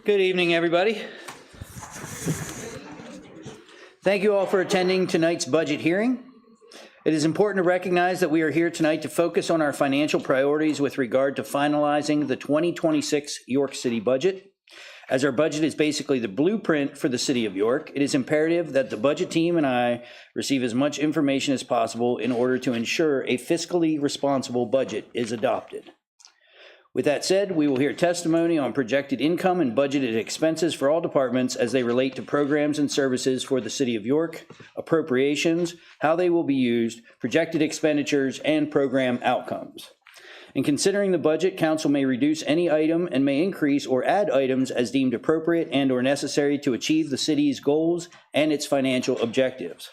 Good evening, everybody. Thank you all for attending tonight's budget hearing. It is important to recognize that we are here tonight to focus on our financial priorities with regard to finalizing the 2026 York City budget. As our budget is basically the blueprint for the city of York, it is imperative that the budget team and I receive as much information as possible in order to ensure a fiscally responsible budget is adopted. With that said, we will hear testimony on projected income and budgeted expenses for all departments as they relate to programs and services for the city of York, appropriations, how they will be used, projected expenditures, and program outcomes. In considering the budget, council may reduce any item and may increase or add items as deemed appropriate and or necessary to achieve the city's goals and its financial objectives.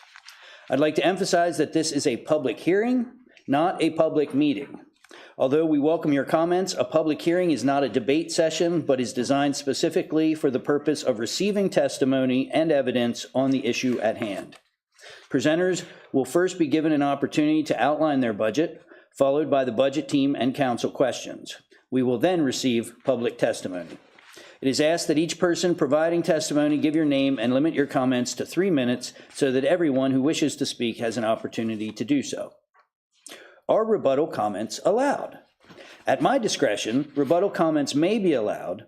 I'd like to emphasize that this is a public hearing, not a public meeting. Although we welcome your comments, a public hearing is not a debate session, but is designed specifically for the purpose of receiving testimony and evidence on the issue at hand. Presenters will first be given an opportunity to outline their budget, followed by the budget team and council questions. We will then receive public testimony. It is asked that each person providing testimony give your name and limit your comments to 3 minutes so that everyone who wishes to speak has an opportunity to do so. Are rebuttal comments allowed? At my discretion, rebuttal comments may be allowed.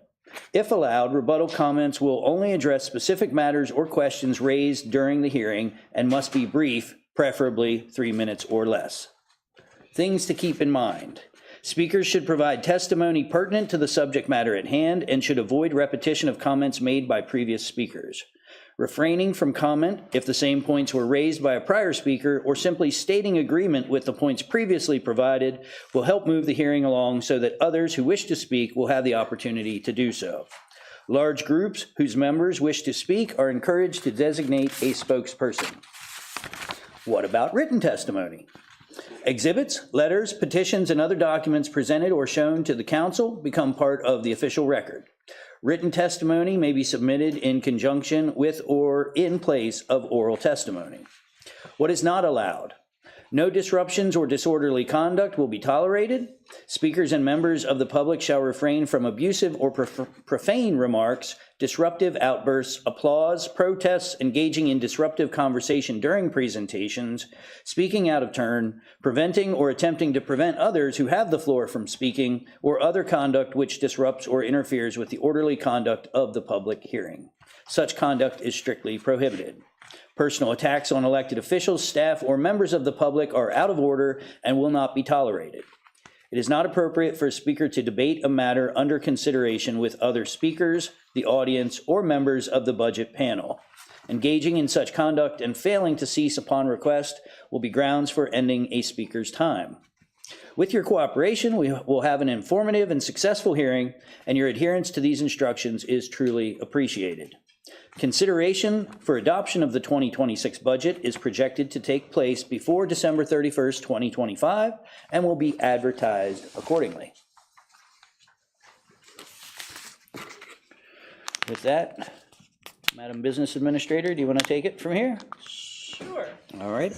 If allowed, rebuttal comments will only address specific matters or questions raised during the hearing and must be brief, preferably 3 minutes or less. Things to keep in mind. Speakers should provide testimony pertinent to the subject matter at hand and should avoid repetition of comments made by previous speakers. Refraining from comment if the same points were raised by a prior speaker or simply stating agreement with the points previously provided will help move the hearing along so that others who wish to speak will have the opportunity to do so. Large groups whose members wish to speak are encouraged to designate a spokesperson. What about written testimony? Exhibits, letters, petitions, and other documents presented or shown to the council become part of the official record. Written testimony may be submitted in conjunction with or in place of oral testimony. What is not allowed? No disruptions or disorderly conduct will be tolerated. Speakers and members of the public shall refrain from abusive or profane remarks, disruptive outbursts, applause, protests, engaging in disruptive conversation during presentations, speaking out of turn, preventing or attempting to prevent others who have the floor from speaking, or other conduct which disrupts or interferes with the orderly conduct of the public hearing. Such conduct is strictly prohibited. Personal attacks on elected officials, staff, or members of the public are out of order and will not be tolerated. It is not appropriate for a speaker to debate a matter under consideration with other speakers, the audience, or members of the budget panel. Engaging in such conduct and failing to cease upon request will be grounds for ending a speaker's time. With your cooperation, we will have an informative and successful hearing, and your adherence to these instructions is truly appreciated. Consideration for adoption of the 2026 budget is projected to take place before December 31st, 2025, and will be advertised accordingly. With that, Madam Business Administrator, do you want to take it from here? Sure. All right.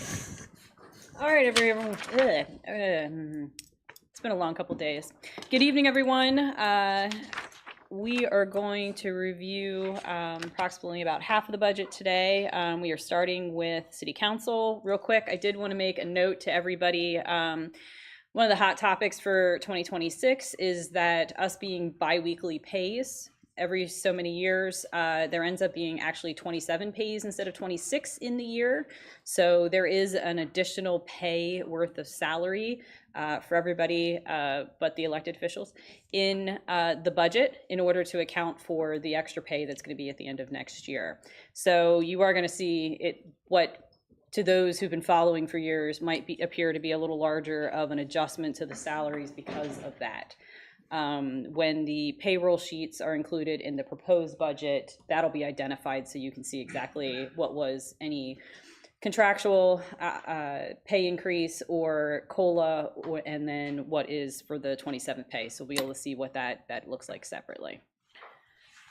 All right, everyone. It's been a long couple days. Good evening, everyone. We are going to review approximately about half of the budget today. We are starting with City Council. Real quick, I did want to make a note to everybody. One of the hot topics for 2026 is that us being bi-weekly pays. Every so many years, there ends up being actually 27 pays instead of 26 in the year. So there is an additional pay worth of salary for everybody but the elected officials in the budget in order to account for the extra pay that's going to be at the end of next year. So you are going to see it, what to those who've been following for years might appear to be a little larger of an adjustment to the salaries because of that. When the payroll sheets are included in the proposed budget, that'll be identified so you can see exactly what was any contractual pay increase or COLA, and then what is for the 27th pay. So we'll be able to see what that looks like separately.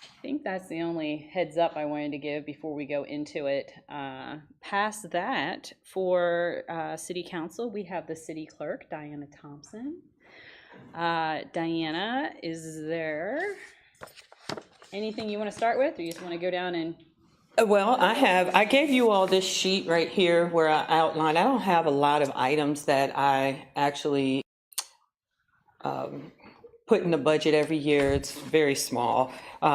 I think that's the only heads up I wanted to give before we go into it. Past that, for City Council, we have the City Clerk, Diana Thompson. Diana is there, anything you want to start with, or you just want to go down and? Well, I gave you all this sheet right here where I outlined, I don't have a lot of items that I actually put in the budget every year. It's very small.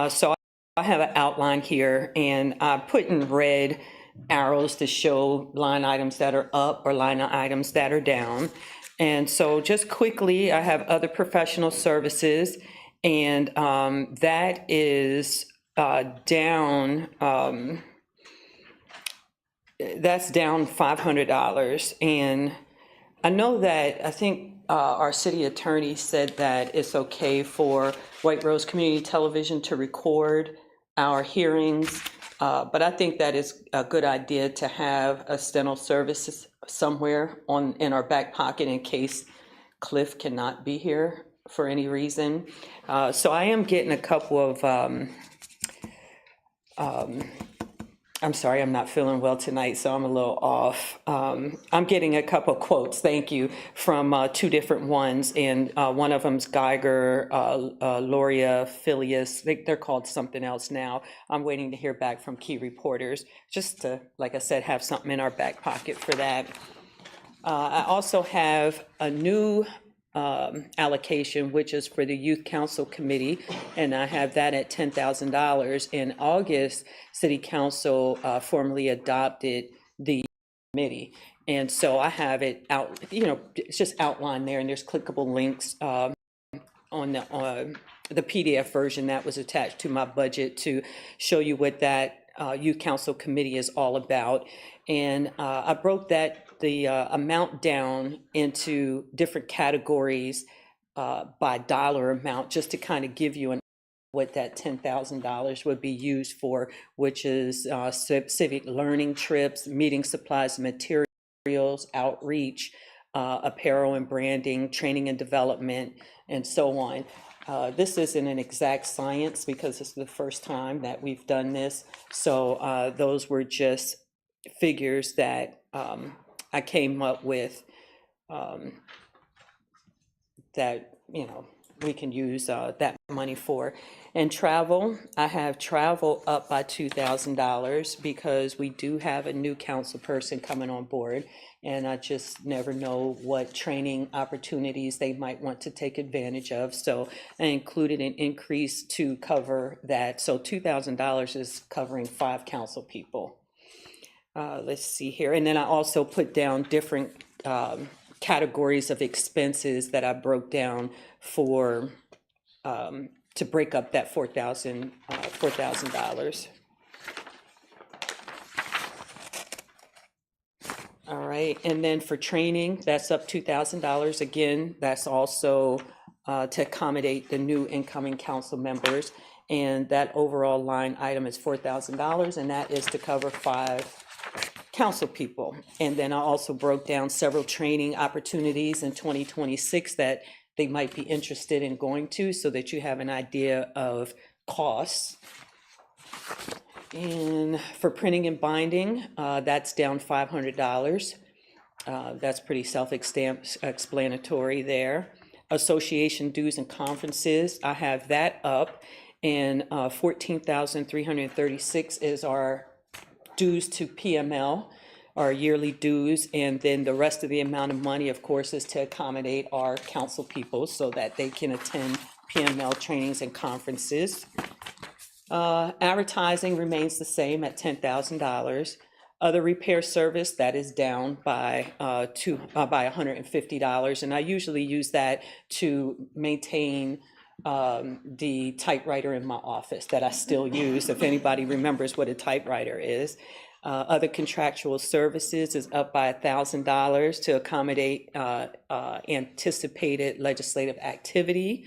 So I have an outline here, and I put in red arrows to show line items that are up or line items that are down. And so just quickly, I have other professional services, and that is down, that's down $500. And I know that, I think our city attorney said that it's okay for White Rose Community Television to record our hearings, but I think that is a good idea to have a steno service somewhere in our back pocket in case Cliff cannot be here for any reason. So I am getting a couple of, I'm sorry, I'm not feeling well tonight, so I'm a little off. I'm getting a couple quotes, thank you, from two different ones, and one of them's Geiger, Loria, Phileas, they're called something else now. I'm waiting to hear back from key reporters, just to, like I said, have something in our back pocket for that. I also have a new allocation, which is for the Youth Council Committee, and I have that at $10,000. In August, City Council formally adopted the committee, and so I have it out, it's just outlined there, and there's clickable links on the PDF version that was attached to my budget to show you what that Youth Council Committee is all about. And I broke the amount down into different categories by dollar amount, just to kind of give you what that $10,000 would be used for, which is civic learning trips, meeting supplies and materials, outreach, apparel and branding, training and development, and so on. This isn't an exact science because it's the first time that we've done this. So those were just figures that I came up with that, we can use that money for. And travel, I have travel up by $2,000 because we do have a new council person coming on board, and I just never know what training opportunities they might want to take advantage of. So I included an increase to cover that. So $2,000 is covering 5 council people. Let's see here. And then I also put down different categories of expenses that I broke down for to break up that $4,000. All right, and then for training, that's up $2,000. Again, that's also to accommodate the new incoming council members. And that overall line item is $4,000, and that is to cover 5 council people. And then I also broke down several training opportunities in 2026 that they might be interested in going to, so that you have an idea of costs. And for printing and binding, that's down $500. That's pretty self-explanatory there. Association dues and conferences, I have that up, and $14,336 is our dues to PML, our yearly dues, and then the rest of the amount of money, of course, is to accommodate our council people so that they can attend PML trainings and conferences. Advertising remains the same at $10,000. Other repair service, that is down by $150, and I usually use that to maintain the typewriter in my office that I still use, if anybody remembers what a typewriter is. Other contractual services is up by $1,000 to accommodate anticipated legislative activity,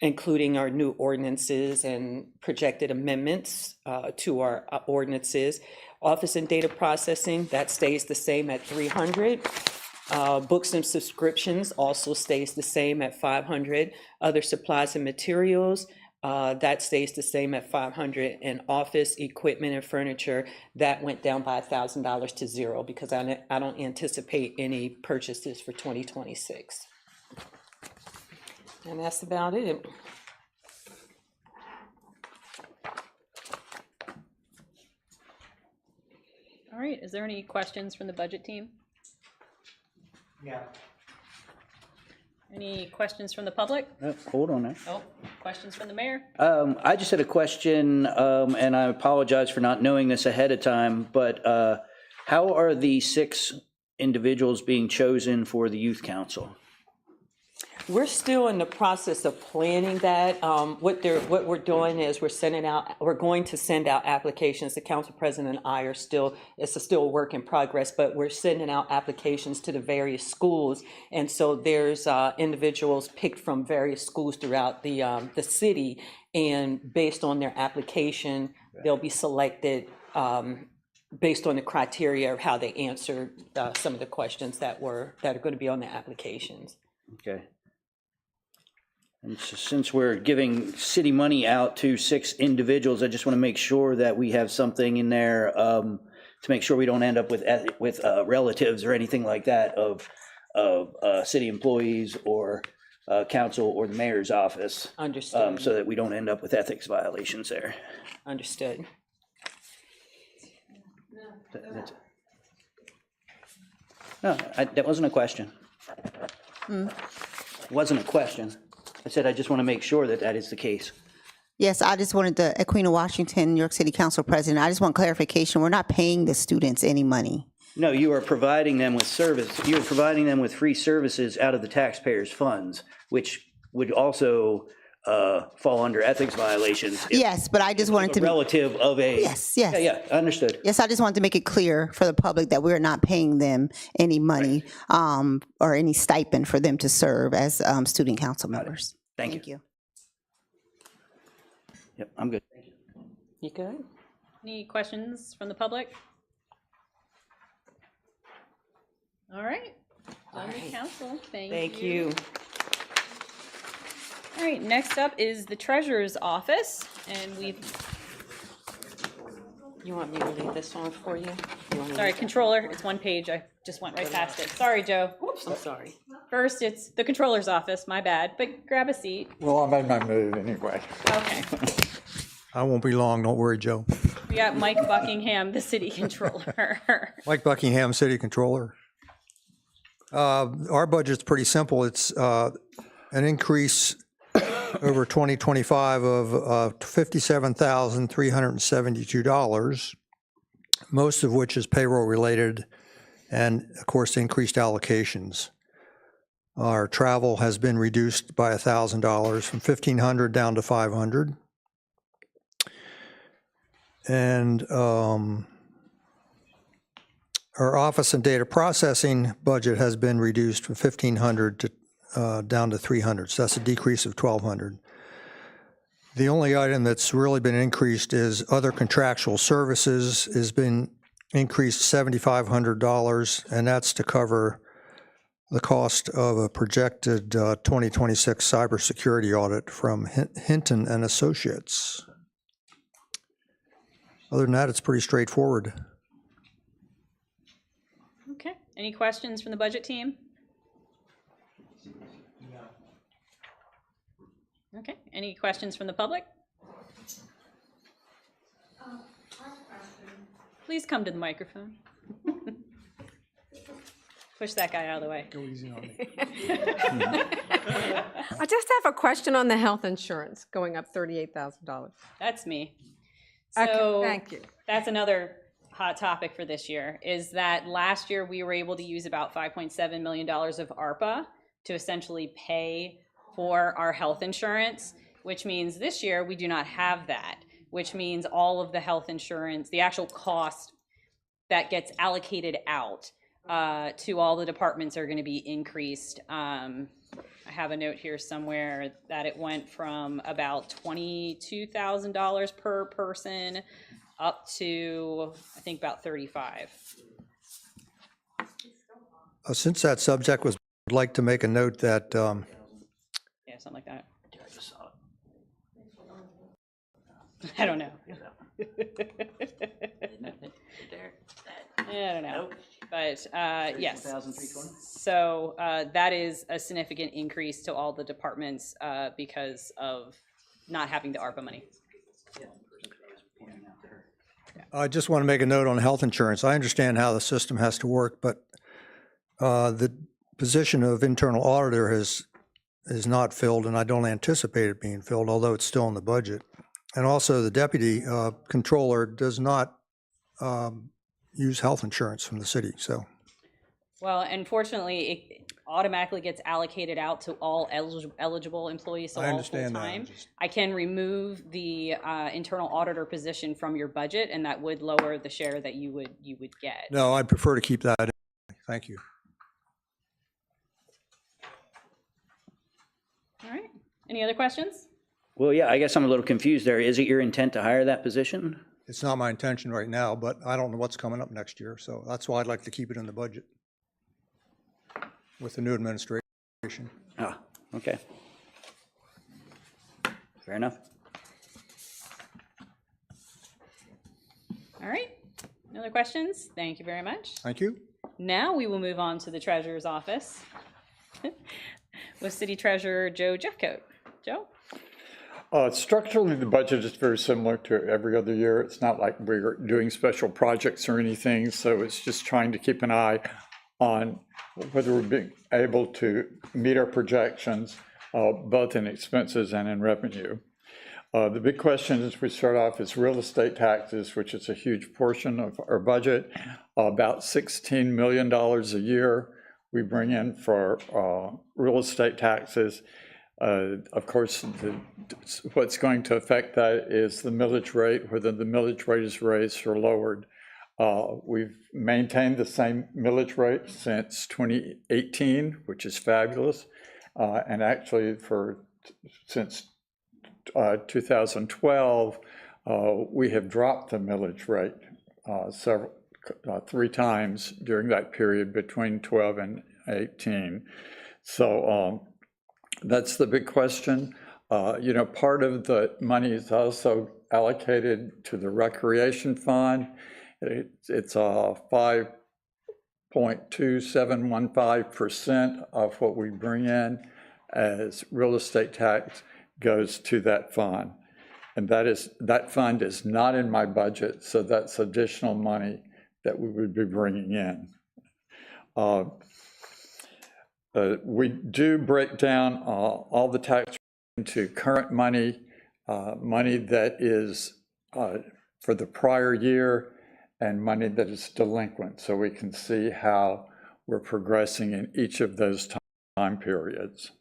including our new ordinances and projected amendments to our ordinances. Office and data processing, that stays the same at $300. Books and subscriptions also stays the same at $500. Other supplies and materials, that stays the same at $500. And office equipment and furniture, that went down by $1,000 to 0 because I don't anticipate any purchases for 2026. And that's about it. right, is there any questions from the budget team? Yeah. Any questions from the public? Hold on there. Oh, questions from the mayor? I just had a question, and I apologize for not knowing this ahead of time, but how are the 6 individuals being chosen for the youth council? We're still in the process of planning that. What we're doing is we're going to send out applications. The council president and I are it's still a work in progress, but we're sending out applications to the various schools. And so there's individuals picked from various schools throughout the city, and based on their application, they'll be selected based on the criteria of how they answered some of the questions that are going to be on the applications. Okay. And since we're giving city money out to 6 individuals, I just want to make sure that we have something in there to make sure we don't end up with relatives or anything like that of city employees or council or the mayor's office. Understood. So that we don't end up with ethics violations there. Understood. That's it. No, that wasn't a question. Wasn't a question. I said I just want to make sure that that is the case. Yes, I just wanted the Aquina Washington, New York City Council President. I just want clarification. We're not paying the students any money. No, you are providing them with service. You are providing them with free services out of the taxpayers' funds, which would also fall under ethics violations. Yes, but I just wanted to. Relative of a. Yes. Yeah, understood. Yes, I just wanted to make it clear for the public that we're not paying them any money or any stipend for them to serve as student council members. Thank you. Yep, I'm good. Thank you. You good? Any questions from the public? All right. On to council. Thank you. All right, next up is the treasurer's office, and You want me to leave this one for you? sorry, controller, it's 1 page, I just went right past it. Sorry, Joe. Oops, I'm sorry. First, it's the controller's office, my bad, but grab a seat. Well, I made my move anyway. Okay. I won't be long, don't worry, Joe. We got Mike Buckingham, the city controller. Mike Buckingham, City Controller. Our budget's pretty simple. It's an increase over 2025 of $57,372, most of which is payroll related, and of course increased allocations. Our travel has been reduced by $1,000 from $1,500 down to $500. And our office and data processing budget has been reduced from $1,500 to down to $300, so that's a decrease of $1,200. The only item that's really been increased is other contractual services has been increased $7,500, and that's to cover the cost of a projected 2026 cybersecurity audit from Hinton and Associates. Other than that, it's pretty straightforward. Okay, any questions from the budget team? Okay, any questions from the public? Please come to the microphone. Push that guy out of the way. Go easy on me. I just have a question on the health insurance going up $38,000. That's me. Okay, So thank you. that's another hot topic for this year, is that last year we were able to use about $5.7 million of ARPA to essentially pay for our health insurance, which means this year we do not have that, which means all of the health insurance, the actual cost that gets allocated out to all the departments are going to be increased. I have a note here somewhere that it went from about $22,000 per person up to, I think, about $35,000. Since that subject was, I'd like to make a note that Yeah, something like that. I don't know. I don't know. But yes. So that is a significant increase to all the departments because of not having the ARPA money. I just want to make a note on health insurance. I understand how the system has to work, but the position of internal auditor is not filled, and I don't anticipate it being filled, although it's still in the budget. And also, the deputy controller does not use health insurance from the city, so. Well, unfortunately, it automatically gets allocated out to all eligible employees, so I all understand that. full-time. I can remove the internal auditor position from your budget, and that would lower the share that you would get. No, I'd prefer to keep that in. Thank you. All right. Any other questions? Well, yeah, I guess I'm a little confused there. Is it your intent to hire that position? It's not my intention right now, but I don't know what's coming up next year, so that's why I'd like to keep it in the budget with the new administration. Ah, okay. Fair enough. All right. No other questions? Thank you very much. Thank you. Now we will move on to the treasurer's office with City Treasurer Joe Jeffcoat. Joe? Structurally, the budget is very similar to every other year. It's not like we're doing special projects or anything, so it's just trying to keep an eye on whether we're being able to meet our projections, both in expenses and in revenue. The big question as we start off is real estate taxes, which is a huge portion of our budget, about $16 million a year we bring in for real estate taxes. Of course, what's going to affect that is the millage rate, whether the millage rate is raised or lowered. We've maintained the same millage rate since 2018, which is fabulous. And actually, since 2012, we have dropped the millage rate three times during that period between 12 and 18. So that's the big question. Part of the money is also allocated to the recreation fund. It's 5.2715% of what we bring in as real estate tax goes to that fund. And that fund is not in my budget, so that's additional money that we would be bringing in. We do break down all the tax into current money, money that is for the prior year, and money that is delinquent, so we can see how we're progressing in each of those time periods.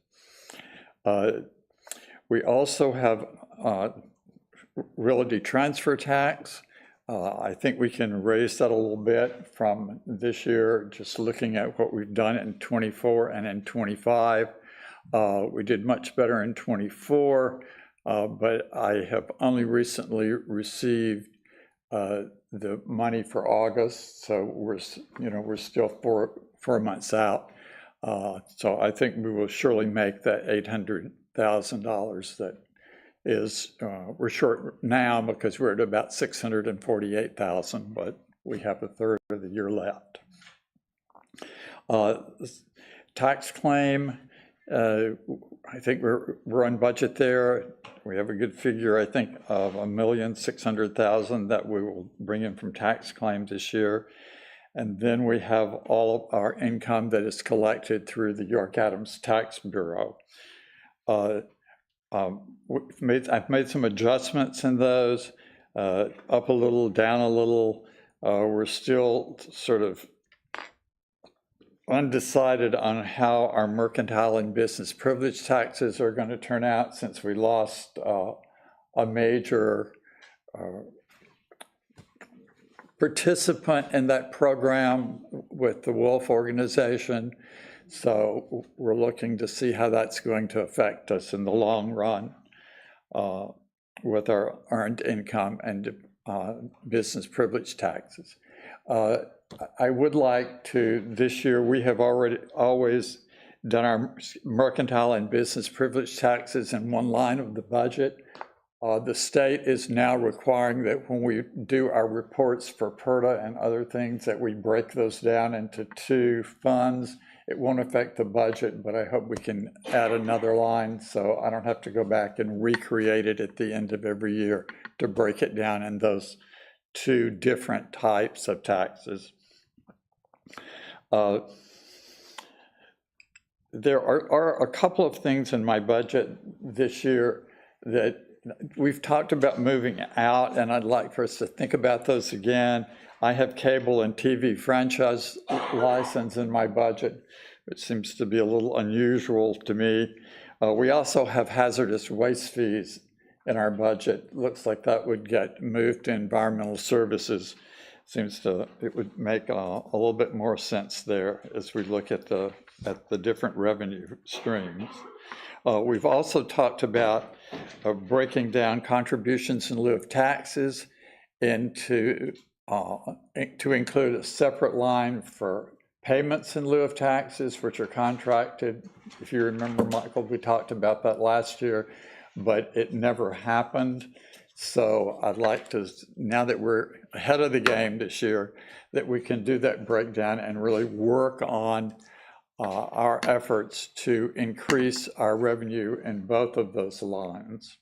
We also have realty transfer tax. I think we can raise that a little bit from this year, just looking at what we've done in 24 and in 25. We did much better in 24, but I have only recently received the money for August, so we're still four months out. So I think we will surely make that $800,000 that is, we're short now because we're at about $648,000, but we have a third of the year left. Tax claim, I think we're on budget there. We have a good figure, I think, of $1,600,000 that we will bring in from tax claims this year. And then we have all of our income that is collected through the York Adams Tax Bureau. I've made some adjustments in those, up a little, down a little. We're still sort of undecided on how our mercantile and business privilege taxes are going to turn out, since we lost a major participant in that program with the Wolf Organization. So we're looking to see how that's going to affect us in the long run with our earned income and business privilege taxes. I would like to, this year, we have always done our mercantile and business privilege taxes in one line of the budget. The state is now requiring that when we do our reports for PERTA and other things, that we break those down into two funds. It won't affect the budget, but I hope we can add another line so I don't have to go back and recreate it at the end of every year to break it down in those two different types of taxes. There are a couple of things in my budget this year that we've talked about moving out, and I'd like for us to think about those again. I have cable and TV franchise license in my budget, which seems to be a little unusual to me. We also have hazardous waste fees in our budget. Looks like that would get moved to environmental services. It would make a little bit more sense there as we look at the different revenue streams. We've also talked about breaking down contributions in lieu of taxes into to include a separate line for payments in lieu of taxes, which are contracted. If you remember, Michael, we talked about that last year, but it never happened. So I'd like to, now that we're ahead of the game this year, that we can do that breakdown and really work on our efforts to increase our revenue in both of those lines.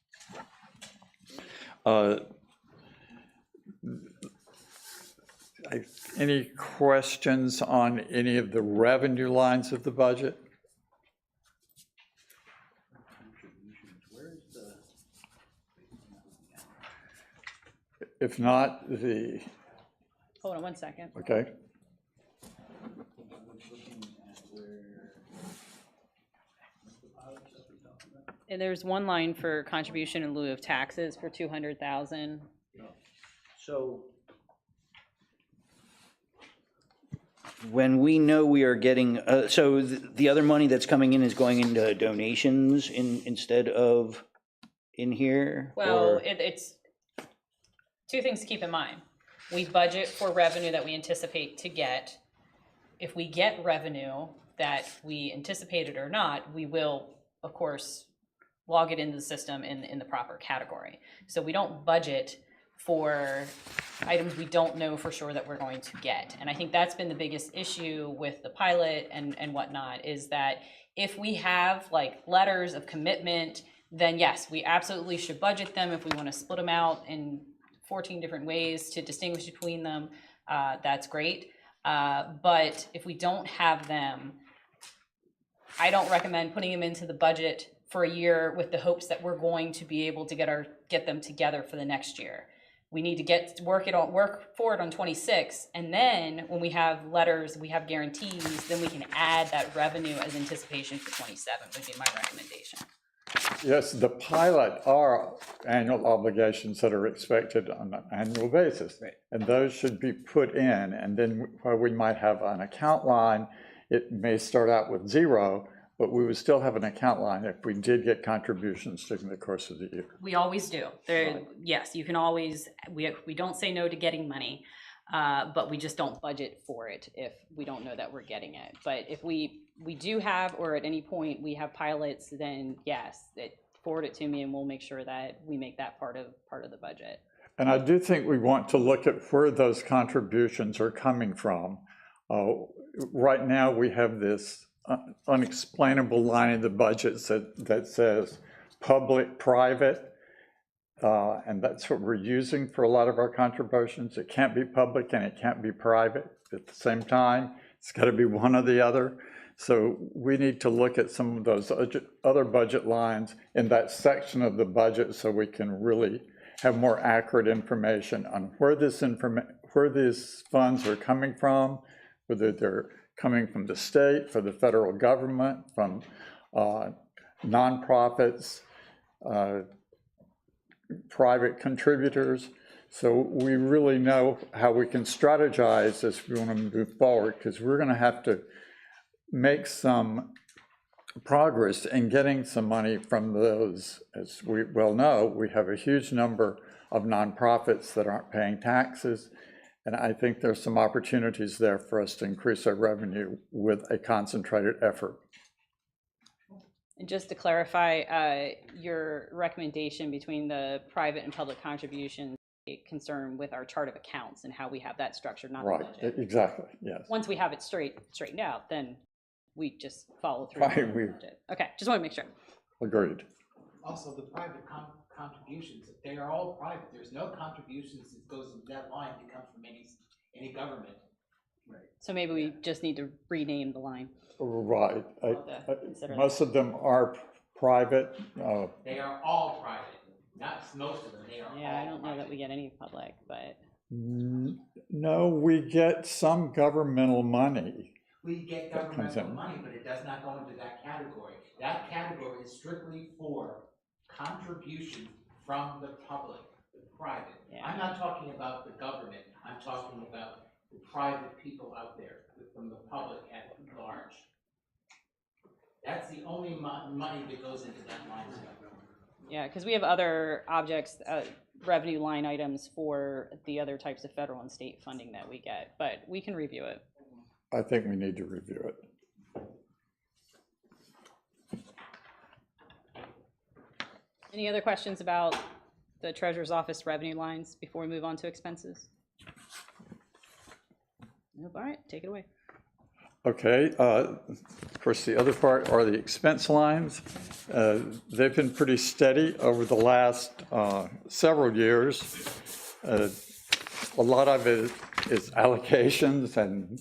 Any questions on any of the revenue lines of the budget? If not, Hold on one second. okay. And there's one line for contribution in lieu of taxes for 200,000. So when we know we are getting, so the other money that's coming in is going into donations instead of in here? Well, or- it's two things to keep in mind. We budget for revenue that we anticipate to get. If we get revenue that we anticipated or not, we will, of course, log it into the system in the proper category. So we don't budget for items we don't know for sure that we're going to get. And I think that's been the biggest issue with the pilot and whatnot, is that if we have like letters of commitment, then yes, we absolutely should budget them. If we want to split them out in 14 different ways to distinguish between them, that's great. But if we don't have them, I don't recommend putting them into the budget for a year with the hopes that we're going to be able to get them together for the next year. We need to work forward on 26, and then when we have letters, we have guarantees, then we can add that revenue as anticipation for 27 would be my recommendation. Yes, the pilot are annual obligations that are expected on an annual basis. Right. And those should be put in, and then where we might have an account line, it may start out with zero, but we would still have an account line if we did get contributions during the course of the year. We always do. Yes, you can always, we don't say no to getting money, but we just don't budget for it if we don't know that we're getting it. But if we do have, or at any point we have pilots, then yes, forward it to me and we'll make sure that we make that part of the budget. And I do think we want to look at where those contributions are coming from. Right now we have this unexplainable line in the budget that says public-private, and that's what we're using for a lot of our contributions. It can't be public and it can't be private at the same time. It's got to be one or the other. So we need to look at some of those other budget lines in that section of the budget so we can really have more accurate information on where these funds are coming from, whether they're coming from the state, from the federal government, from nonprofits, private contributors. So we really know how we can strategize as we want to move forward, because we're going to have to make some progress in getting some money from those. As we well know, we have a huge number of nonprofits that aren't paying taxes. And I think there's some opportunities there for us to increase our revenue with a concentrated effort. And just to clarify, your recommendation between the private and public contributions concern with our chart of accounts and how we have that structured, not the Right, budget. exactly, yes. Once we have it straightened out, then we just follow through. Right, Okay, just want to make sure. Agreed. Also, the private contributions. They are all private. There's no contributions that goes into that line that come from any government. So maybe we just need to rename the line. Right. Consider Most of them are private. They are all private. Not most of them, they are Yeah, I all don't know that private. we get any public, but No, we get some governmental money. We get That comes governmental in. money, but it does not go into that category. That category is strictly for contribution from the public, the private. Yeah. I'm not talking about the government, I'm talking about the private people out there, from the public at large. That's the only money that goes into that line item. yeah, because we have other objects, revenue line items for the other types of federal and state funding that we get, but we can review it. I think we need to review it. Any other questions about the treasurer's office revenue lines before we move on to expenses? Nope, all right, take it away. Okay, of course, the other part are the expense lines. They've been pretty steady over the last several years. A lot of it is allocations and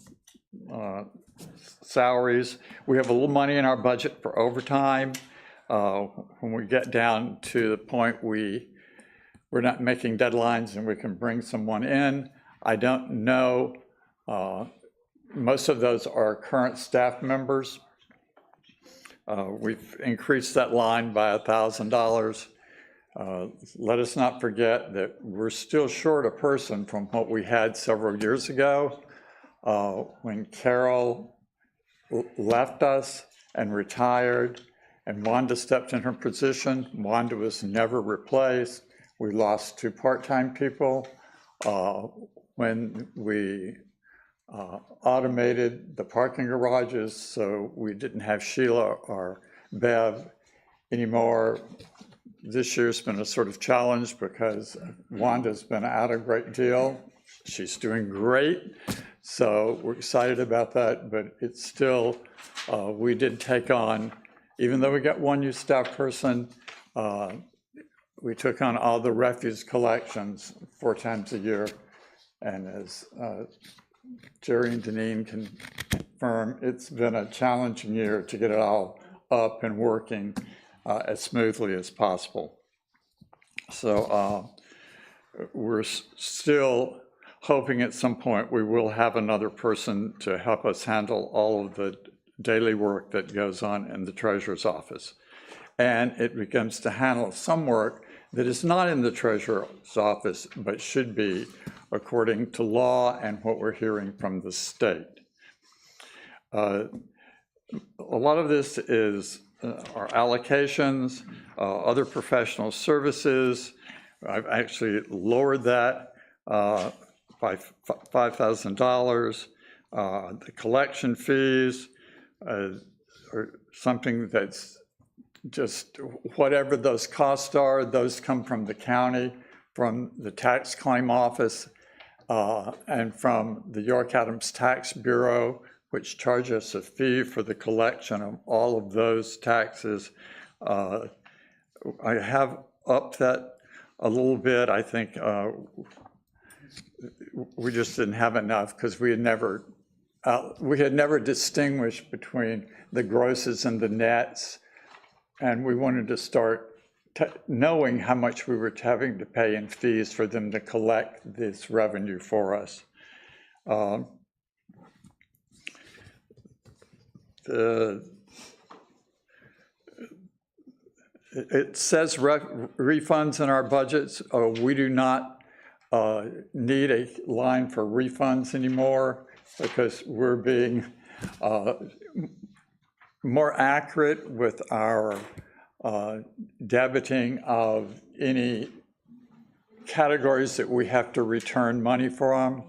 salaries. We have a little money in our budget for overtime. When we get down to the point we're not making deadlines and we can bring someone in. I don't know. Most of those are current staff members. We've increased that line by $1,000. Let us not forget that we're still short a person from what we had several years ago. When Carol left us and retired and Wanda stepped in her position, Wanda was never replaced. We lost 2 part-time people. When we automated the parking garages, so we didn't have Sheila or Bev anymore. This year's been a sort of challenge because Wanda's been out a great deal. She's doing great, so we're excited about that, but it's still, we did take on, even though we got 1 new staff person, we took on all the refuse collections 4 times a year, and as Jerry and Deneen can confirm, it's been a challenging year to get it all up and working as smoothly as possible. So we're still hoping at some point we will have another person to help us handle all of the daily work that goes on in the treasurer's office. And it begins to handle some work that is not in the treasurer's office, but should be according to law and what we're hearing from the state. A lot of this is our allocations, other professional services. I've actually lowered that by $5,000. The collection fees are something that's just whatever those costs are, those come from the county, from the tax claim office, and from the York Adams Tax Bureau, which charge us a fee for the collection of all of those taxes. I have upped that a little bit. I think we just didn't have enough because we had never distinguished between the grosses and the nets, and we wanted to start knowing how much we were having to pay in fees for them to collect this revenue for us. It says refunds in our budgets. We do not need a line for refunds anymore because we're being more accurate with our debiting of any categories that we have to return money from.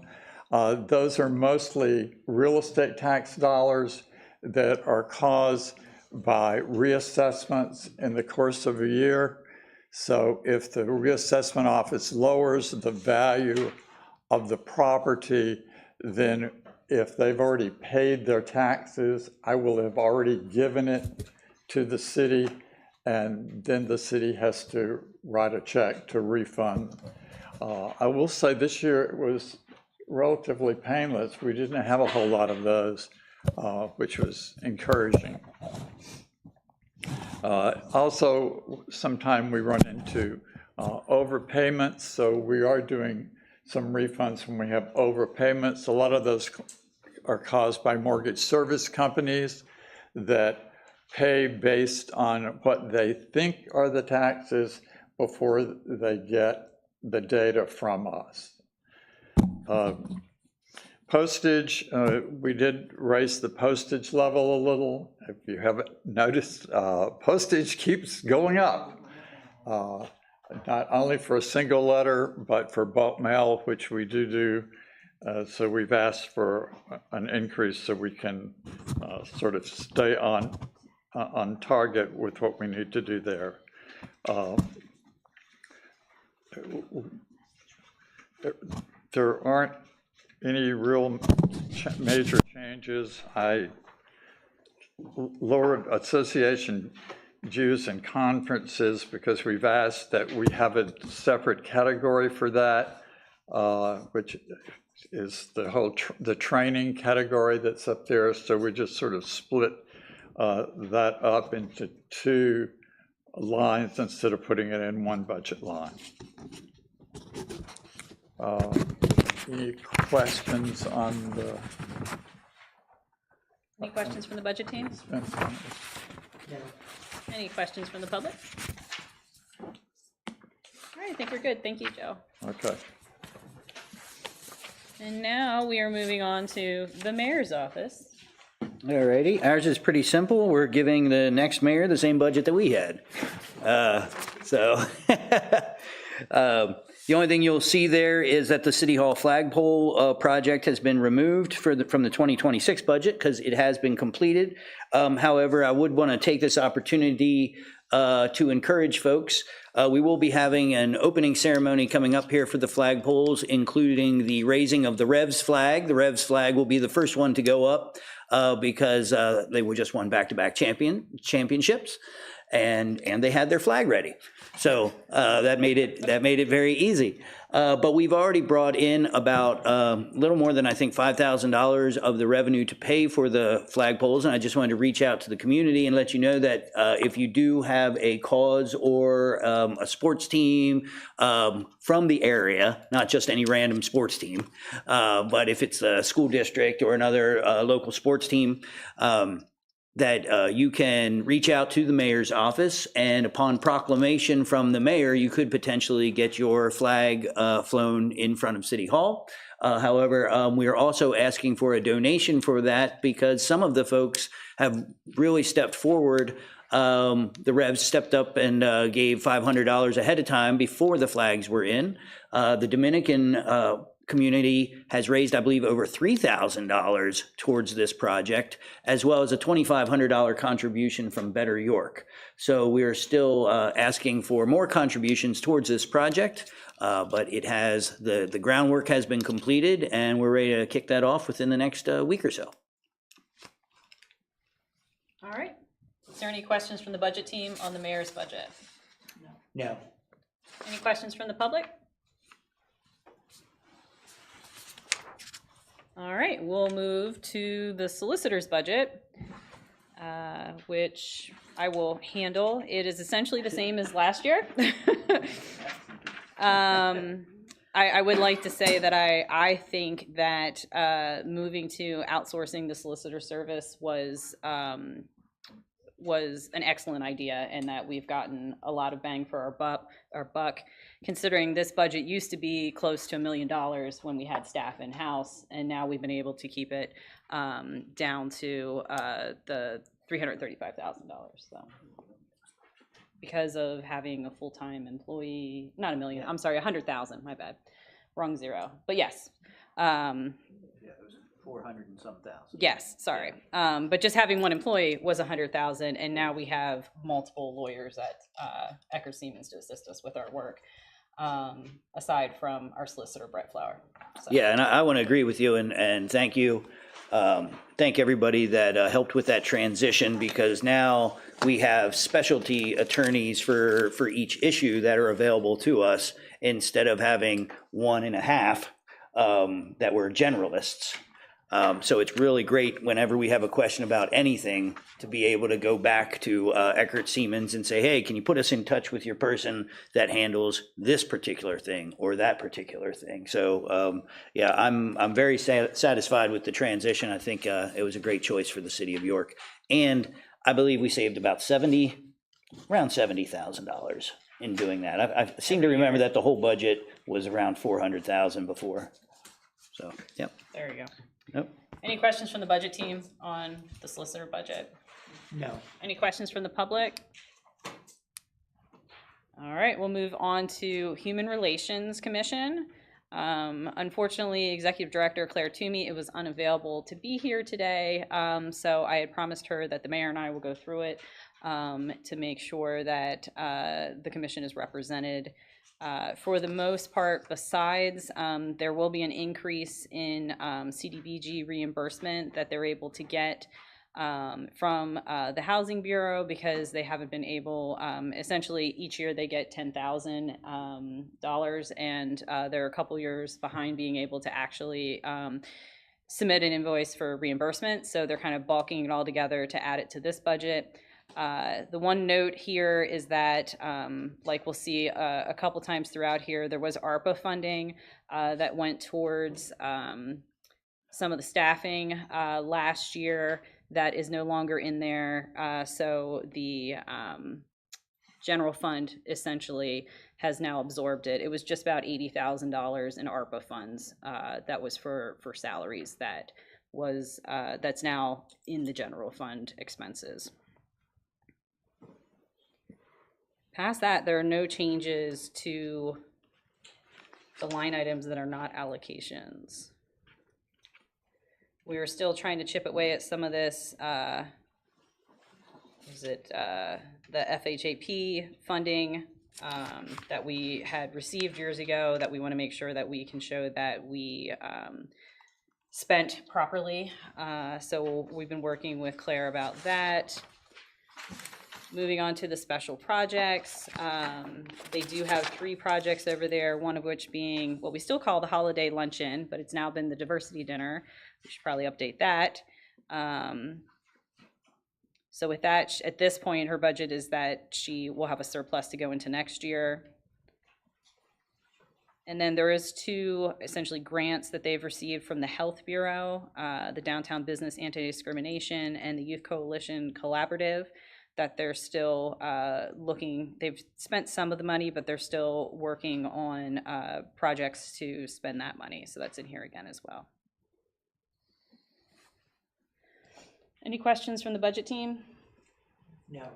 Those are mostly real estate tax dollars that are caused by reassessments in the course of a year. So if the reassessment office lowers the value of the property, then if they've already paid their taxes, I will have already given it to the city, and then the city has to write a check to refund. I will say this year it was relatively painless. We didn't have a whole lot of those, which was encouraging. Also, sometime we run into overpayments, so we are doing some refunds when we have overpayments. A lot of those are caused by mortgage service companies that pay based on what they think are the taxes before they get the data from us. Postage, we did raise the postage level a little. If you haven't noticed, postage keeps going up. Not only for a single letter, but for bulk mail, which we do. So we've asked for an increase so we can sort of stay on target with what we need to do there. There aren't any real major changes. I lowered association dues and conferences because we've asked that we have a separate category for that, which is the training category that's up there. So we just sort of split that up into two lines instead of putting it in one budget line. Any questions on the? Any questions from the budget team? Any questions from the public? All right, I think we're good. Thank you, Joe. Okay. And now we are moving on to the mayor's office. All righty, ours is pretty simple. We're giving the next mayor the same budget that we had. The only thing you'll see there is that the City Hall flagpole project has been removed from the 2026 budget because it has been completed. However, I would want to take this opportunity to encourage folks. We will be having an opening ceremony coming up here for the flagpoles, including the raising of the Revs flag. The Revs flag will be the first one to go up because they were just won back-to-back championships. And they had their flag ready. So that made it very easy. But we've already brought in about a little more than, I think, $5,000 of the revenue to pay for the flagpoles. And I just wanted to reach out to the community and let you know that if you do have a cause or a sports team from the area, not just any random sports team, but if it's a school district or another local sports team, that you can reach out to the mayor's office, and upon proclamation from the mayor, you could potentially get your flag flown in front of City Hall. However, we are also asking for a donation for that because some of the folks have really stepped forward. The Revs stepped up and gave $500 ahead of time before the flags were in. The Dominican community has raised, I believe, over $3,000 towards this project, as well as a $2,500 contribution from Better York. So we are still asking for more contributions towards this project, but it has the groundwork has been completed, and we're ready to kick that off within the next week or so. All right. Is there any questions from the budget team on the mayor's budget? No. Any questions from the public? All right, we'll move to the solicitor's budget, which I will handle. It is essentially the same as last year. I would like to say that I think that moving to outsourcing the solicitor service was an excellent idea, and that we've gotten a lot of bang for our buck, considering this budget used to be close to $1 million when we had staff in-house, and now we've been able to keep it down to the $335,000. So because of having a full-time employee, not $1 million, I'm sorry, 100,000, my bad, wrong zero, but yes. 400 and some thousand. Yes, sorry. But just having one employee was 100,000, and now we have multiple lawyers at Eckerd Siemens to assist us with our work, aside from our solicitor, Brett Flower. So. Yeah, and I want to agree with you and thank you thank everybody that helped with that transition, because now we have specialty attorneys for each issue that are available to us, instead of having 1.5 that were generalists. So it's really great whenever we have a question about anything to be able to go back to Eckert Siemens and say, hey, can you put us in touch with your person that handles this particular thing or that particular thing? So yeah, I'm very satisfied with the transition. I think it was a great choice for the city of York. And I believe we saved about around $70,000 in doing that. I seem to remember that the whole budget was around $400,000 before. So, yep. There you go. Yep. Any questions from the budget team on the solicitor budget? No. Any questions from the public? All right, we'll move on to Human Relations Commission. Unfortunately, Executive Director Claire Toomey was unavailable to be here today, so I had promised her that the mayor and I will go through it to make sure that the commission is represented. For the most part, besides, there will be an increase in CDBG reimbursement that they're able to get from the Housing Bureau, because they haven't been able, essentially each year they get $10,000, and they're a couple years behind being able to actually submit an invoice for reimbursement. So they're kind of bulking it all together to add it to this budget. The one note here is that, like we'll see a couple times throughout here, there was ARPA funding that went towards some of the staffing last year that is no longer in there. So the general fund essentially has now absorbed it. It was just about $80,000 in ARPA funds that was for salaries that was that's now in the general fund expenses. Past that, there are no changes to the line items that are not allocations. We are still trying to chip away at some of this, the FHAP funding that we had received years ago, that we want to make sure that we can show that we spent properly. So we've been working with Claire about that. Moving on to the special projects, they do have 3 projects over there, one of which being what we still call the holiday luncheon, but it's now been the diversity dinner. We should probably update that. So with that, at this point, her budget is that she will have a surplus to go into next year. And then there is 2 essentially grants that they've received from the Health Bureau, the Downtown Business Anti-Discrimination and the Youth Coalition Collaborative, that they're still looking. They've spent some of the money, but they're still working on projects to spend that money. So that's in here again as well. Any questions from the budget team? No.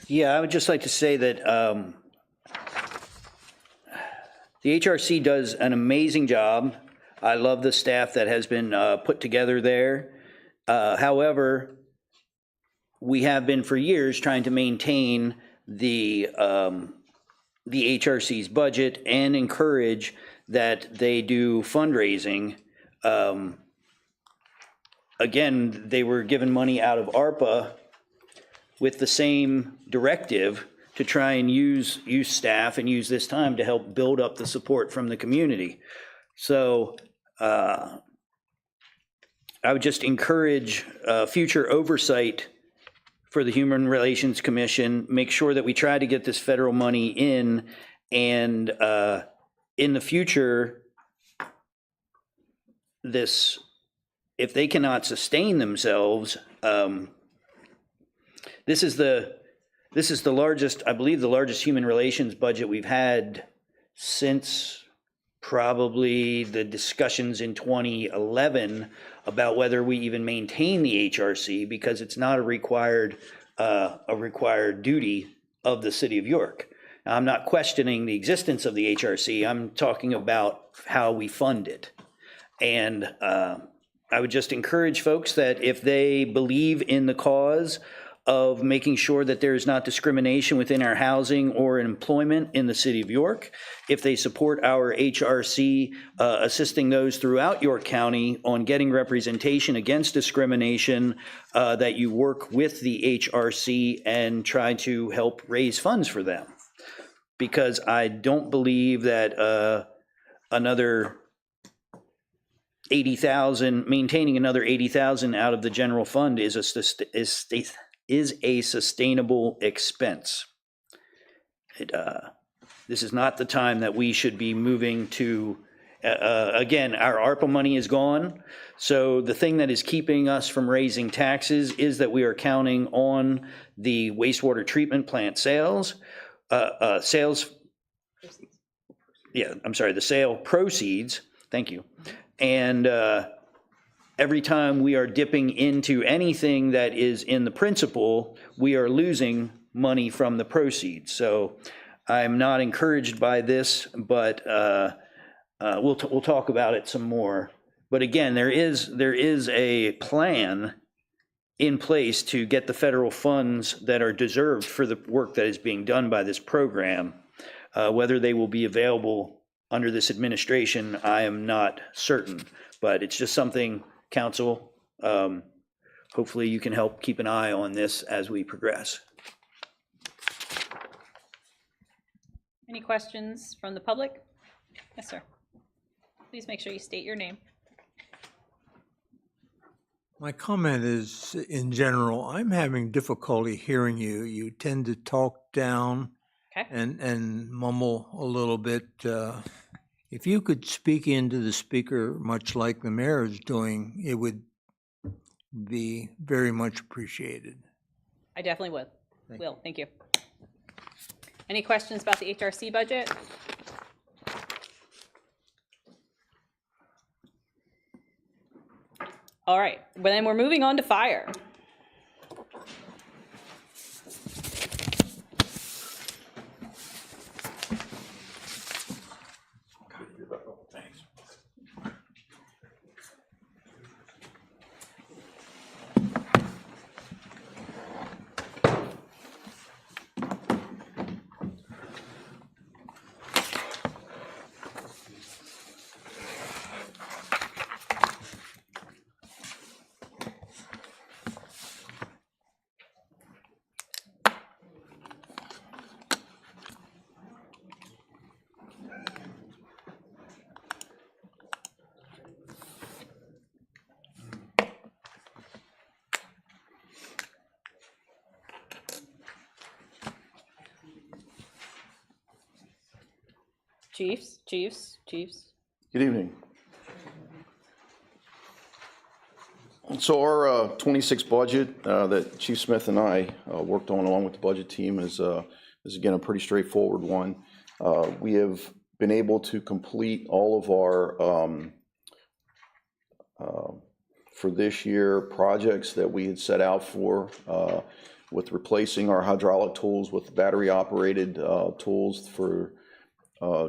Yeah, I would just like to say that the HRC does an amazing job. I love the staff that has been put together there. However, we have been for years trying to maintain the HRC's budget and encourage that they do fundraising. Again, they were given money out of ARPA with the same directive to try and use staff and use this time to help build up the support from the community. So I would just encourage future oversight for the Human Relations Commission. Make sure that we try to get this federal money in, and in the future, if they cannot sustain themselves, this is the largest, I believe, the largest human relations budget we've had since probably the discussions in 2011 about whether we even maintain the HRC, because it's not a required duty of the city of York. Now, I'm not questioning the existence of the HRC. I'm talking about how we fund it. And I would just encourage folks that if they believe in the cause of making sure that there is not discrimination within our housing or employment in the city of York. If they support our HRC, assisting those throughout York County on getting representation against discrimination, that you work with the HRC and try to help raise funds for them. Because I don't believe that another 80,000, maintaining another 80,000 out of the general fund is a sustainable expense. This is not the time that we should be moving to, again, our ARPA money is gone. So the thing that is keeping us from raising taxes is that we are counting on the wastewater treatment plant sales, the sale proceeds, thank you. And every time we are dipping into anything that is in the principal, we are losing money from the proceeds. So I'm not encouraged by this, but we'll talk about it some more. But again, there is a plan in place to get the federal funds that are deserved for the work that is being done by this program. Whether they will be available under this administration, I am not certain, but it's just something, council, hopefully you can help keep an eye on this as we progress. Any questions from the public? Yes, sir. Please make sure you state your name. My comment is, in general, I'm having difficulty hearing you. You tend to talk down Okay. and mumble a little bit. If you could speak into the speaker, much like the mayor is doing, it would be very much appreciated. I definitely would. Thank you. Any questions about the HRC budget? All right, well, then we're moving on to fire. Chiefs. Good evening. So our 26 budget that Chief Smith and I worked on along with the budget team is again a pretty straightforward one. We have been able to complete all of our for this year projects that we had set out for with replacing our hydraulic tools with battery operated tools for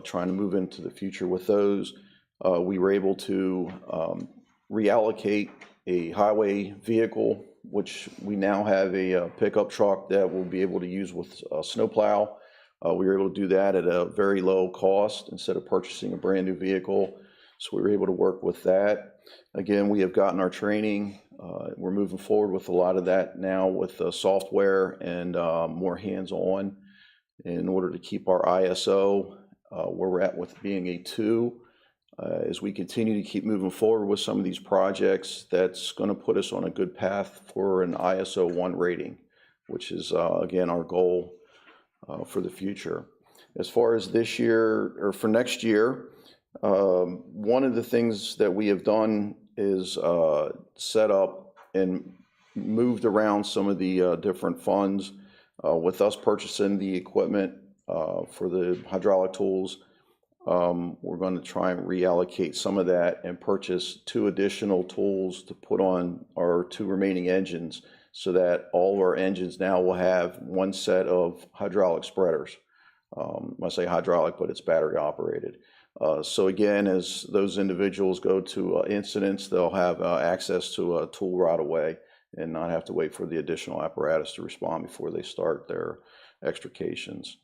trying to move into the future with those. We were able to reallocate a highway vehicle, which we now have a pickup truck that we'll be able to use with a snowplow. We were able to do that at a very low cost instead of purchasing a brand new vehicle. So we were able to work with that. Again, we have gotten our training. We're moving forward with a lot of that now with software and more hands-on in order to keep our ISO where we're at with being a 2. As we continue to keep moving forward with some of these projects, that's going to put us on a good path for an ISO 1 rating, which is, again, our goal for the future. As far as this year, or for next year, one of the things that we have done is set up and moved around some of the different funds. With us purchasing the equipment for the hydraulic tools, we're going to try and reallocate some of that and purchase 2 additional tools to put on our 2 remaining engines, so that all of our engines now will have 1 set of hydraulic spreaders. I say hydraulic, but it's battery operated. So again, as those individuals go to incidents, they'll have access to a tool right away and not have to wait for the additional apparatus to respond before they start their extrications.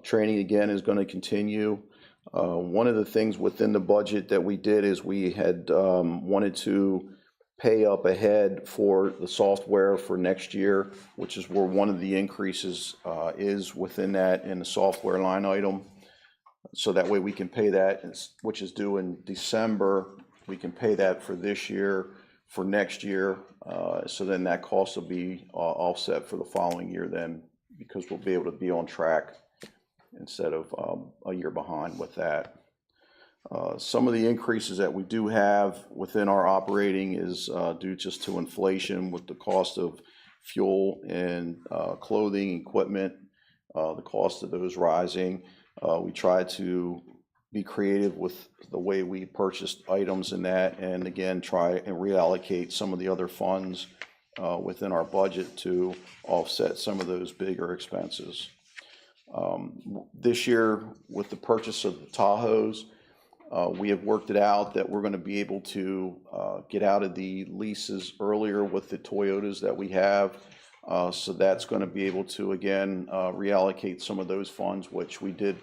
Training again is going to continue. One of the things within the budget that we did is we had wanted to pay up ahead for the software for next year, which is where one of the increases is within that in the software line item. So that way we can pay that, which is due in December. We can pay that for this year, for next year. So then that cost will be offset for the following year then, because we'll be able to be on track instead of a year behind with that. Some of the increases that we do have within our operating is due just to inflation with the cost of fuel and clothing, equipment, the cost of those rising. We try to be creative with the way we purchased items in that, and again, try and reallocate some of the other funds within our budget to offset some of those bigger expenses. This year, with the purchase of the Tahoes, we have worked it out that we're going to be able to get out of the leases earlier with the Toyotas that we have. So that's going to be able to, again, reallocate some of those funds, which we did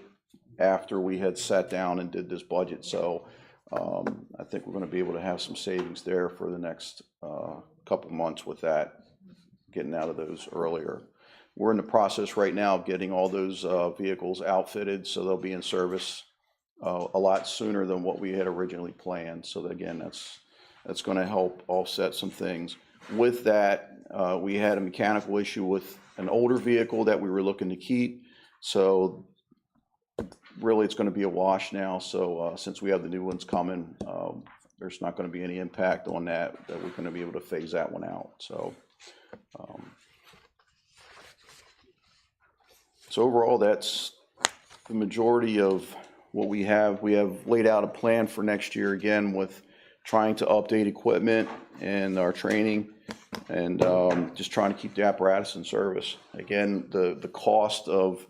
after we had sat down and did this budget. So I think we're going to be able to have some savings there for the next couple months with that, getting out of those earlier. We're in the process right now of getting all those vehicles outfitted, so they'll be in service a lot sooner than what we had originally planned. So that, again, that's going to help offset some things. With that, we had a mechanical issue with an older vehicle that we were looking to keep. So really, it's going to be a wash now. So since we have the new ones coming, there's not going to be any impact on that we're going to be able to phase that one out. So overall, that's the majority of what we have. We have laid out a plan for next year, again, with trying to update equipment and our training, and just trying to keep the apparatus in service. Again, the cost of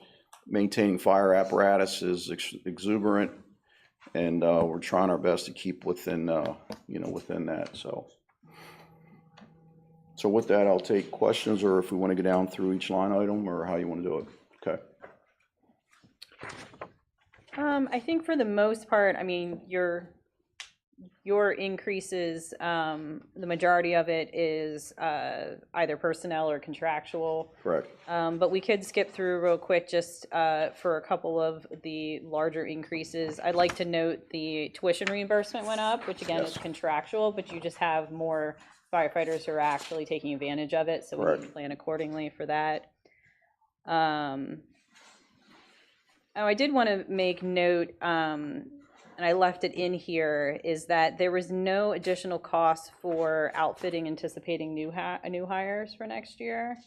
maintaining fire apparatus is exuberant, and we're trying our best to keep within within that. So with that, I'll take questions, or if we want to go down through each line item, or how you want to do it. Okay. I think for the most part, I mean, your increases, the majority of it is either personnel or contractual. Correct. But we could skip through real quick just for a couple of the larger increases. I'd like to note the tuition reimbursement went up, which again is contractual, but you just have more firefighters who are actually taking advantage of it, so we need to plan accordingly for that. Oh, I did want to make note, and I left it in here, is that there was no additional cost for outfitting anticipating new hires for next year.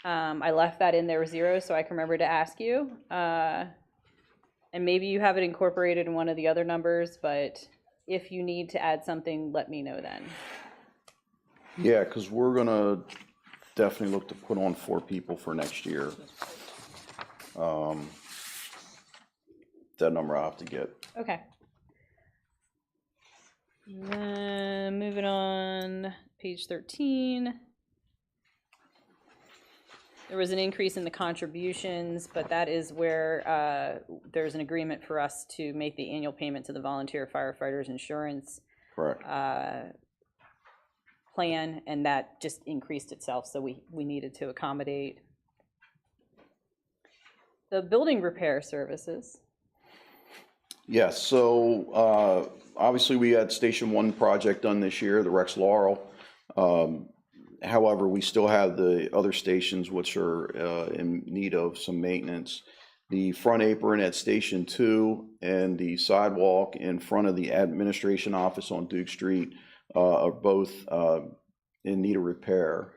I left that in there 0, so I can remember to ask you. And maybe you have it incorporated in one of the other numbers, but if you need to add something, let me know then. Yeah, because we're going to definitely look to put on 4 people for next year. That number I'll have to get. Okay. Then moving on, page 13. There was an increase in the contributions, but that is where there's an agreement for us to make the annual payment to the volunteer firefighters insurance plan, and that just increased itself, so we needed to accommodate. The building repair services. Yes, so obviously we had Station 1 project done this year, the Rex Laurel. However, we still have the other stations which are in need of some maintenance. The front apron at Station 2 and the sidewalk in front of the administration office on Duke Street are both in need of repair.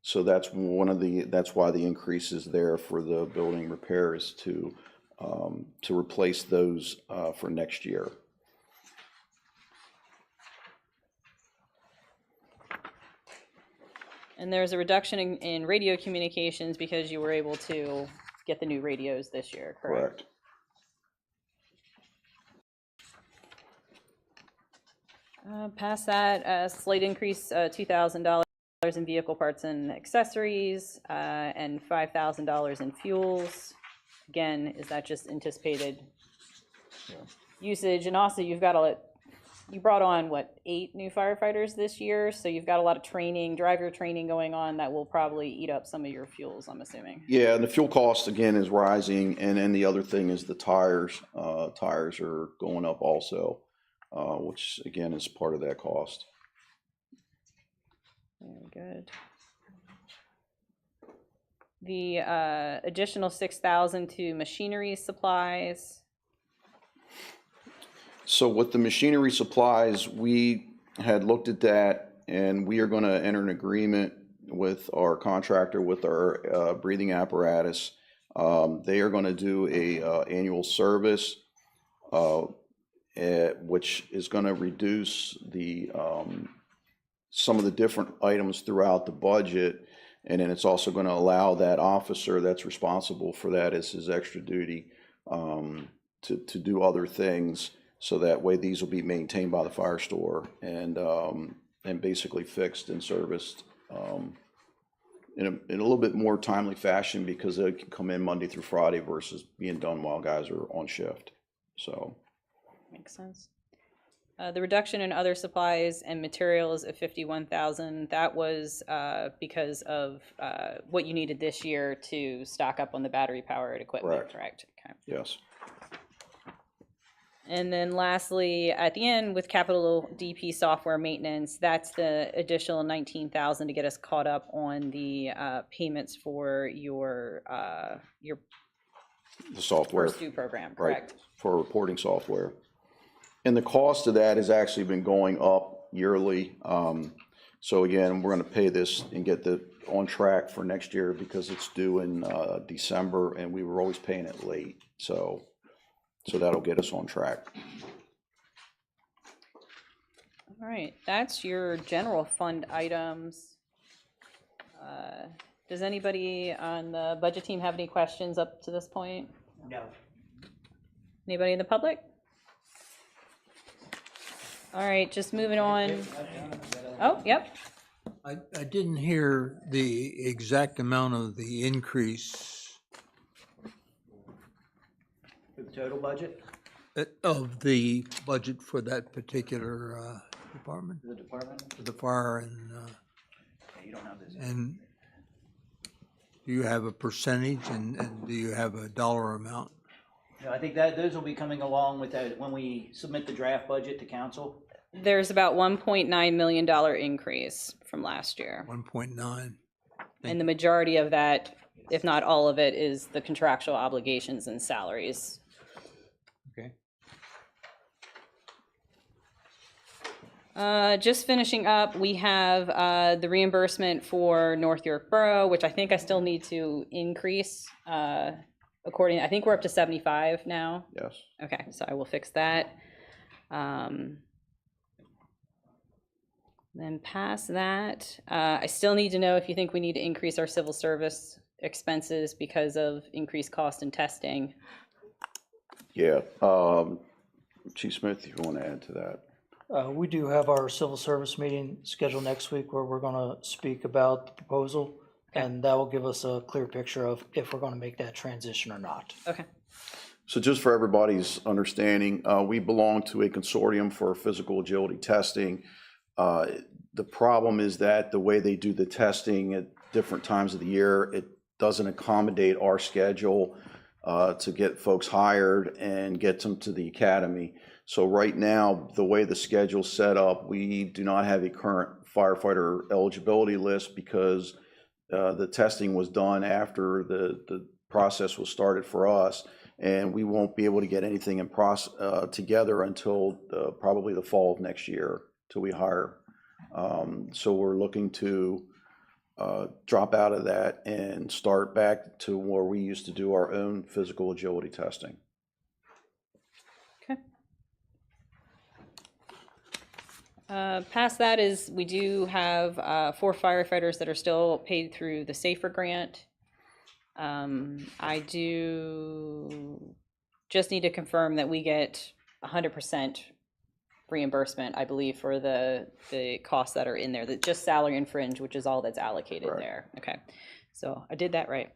So that's why the increase is there for the building repairs to replace those for next year. And there's a reduction in radio communications because you were able to get the new radios this year, correct? Past that, slight increase, $2,000 in vehicle parts and accessories, and $5,000 in fuels. Again, is that just anticipated usage? And also, you brought on, what, 8 new firefighters this year? So you've got a lot of training, driver training going on that will probably eat up some of your fuels, I'm assuming. Yeah, and the fuel cost again is rising, and then the other thing is the tires. Tires are going up also, which again is part of that cost. Very good. The additional 6,000 to machinery supplies. So with the machinery supplies, we had looked at that, and we are going to enter an agreement with our contractor with our breathing apparatus. They are going to do a annual service, which is going to reduce the some of the different items throughout the budget, and then it's also going to allow that officer that's responsible for that as his extra duty to do other things. So that way these will be maintained by the fire store and basically fixed and serviced in a little bit more timely fashion, because they can come in Monday through Friday versus being done while guys are on shift. So Makes sense. The reduction in other supplies and materials of $51,000, that was because of what you needed this year to stock up on the battery-powered equipment, correct? Okay. yes. And then lastly, at the end, with capital DP software maintenance, that's the additional $19,000 to get us caught up on the payments for your The software. first due program, Right, correct? for reporting software. And the cost of that has actually been going up yearly. So again, we're going to pay this and get on track for next year, because it's due in December, and we were always paying it late. So that'll get us on track. All right, that's your general fund items. Does anybody on the budget team have any questions up to this point? No. Anybody in the public? All right, just moving on. Oh, yep. I didn't hear the exact amount of the increase For the total budget of the budget for that particular department, for the department? for the fire, and Yeah, you don't have this. and do you have a percentage, and do you have a dollar amount? No, I think that those will be coming along with that when we submit the draft budget to council. There's about $1.9 million increase from last year. 1.9. And the majority of that, if not all of it, is the contractual obligations and salaries. Okay. Just finishing up, we have the reimbursement for North York Borough, which I think I still need to increase. I think we're up to 75 now. Yes. Okay, so I will fix that. Then past that, I still need to know if you think we need to increase our civil service expenses because of increased cost in testing. Yeah. Chief Smith, if you want to add to that. We do have our civil service meeting scheduled next week, where we're going to speak about the proposal, and that will give us a clear picture of if we're going to make that transition or not. Okay. So just for everybody's understanding, we belong to a consortium for physical agility testing. The problem is that the way they do the testing at different times of the year, it doesn't accommodate our schedule to get folks hired and get them to the academy. So right now, the way the schedule's set up, we do not have a current firefighter eligibility list, because the testing was done after the process was started for us, and we won't be able to get anything in together until probably the fall of next year, till we hire. So we're looking to drop out of that and start back to where we used to do our own physical agility testing. Okay. Past that is, we do have 4 firefighters that are still paid through the SAFER grant. I do just need to confirm that we get 100% reimbursement, I believe, for the costs that are in there, that just salary and fringe, which is all that's allocated there. Okay, so I did that right.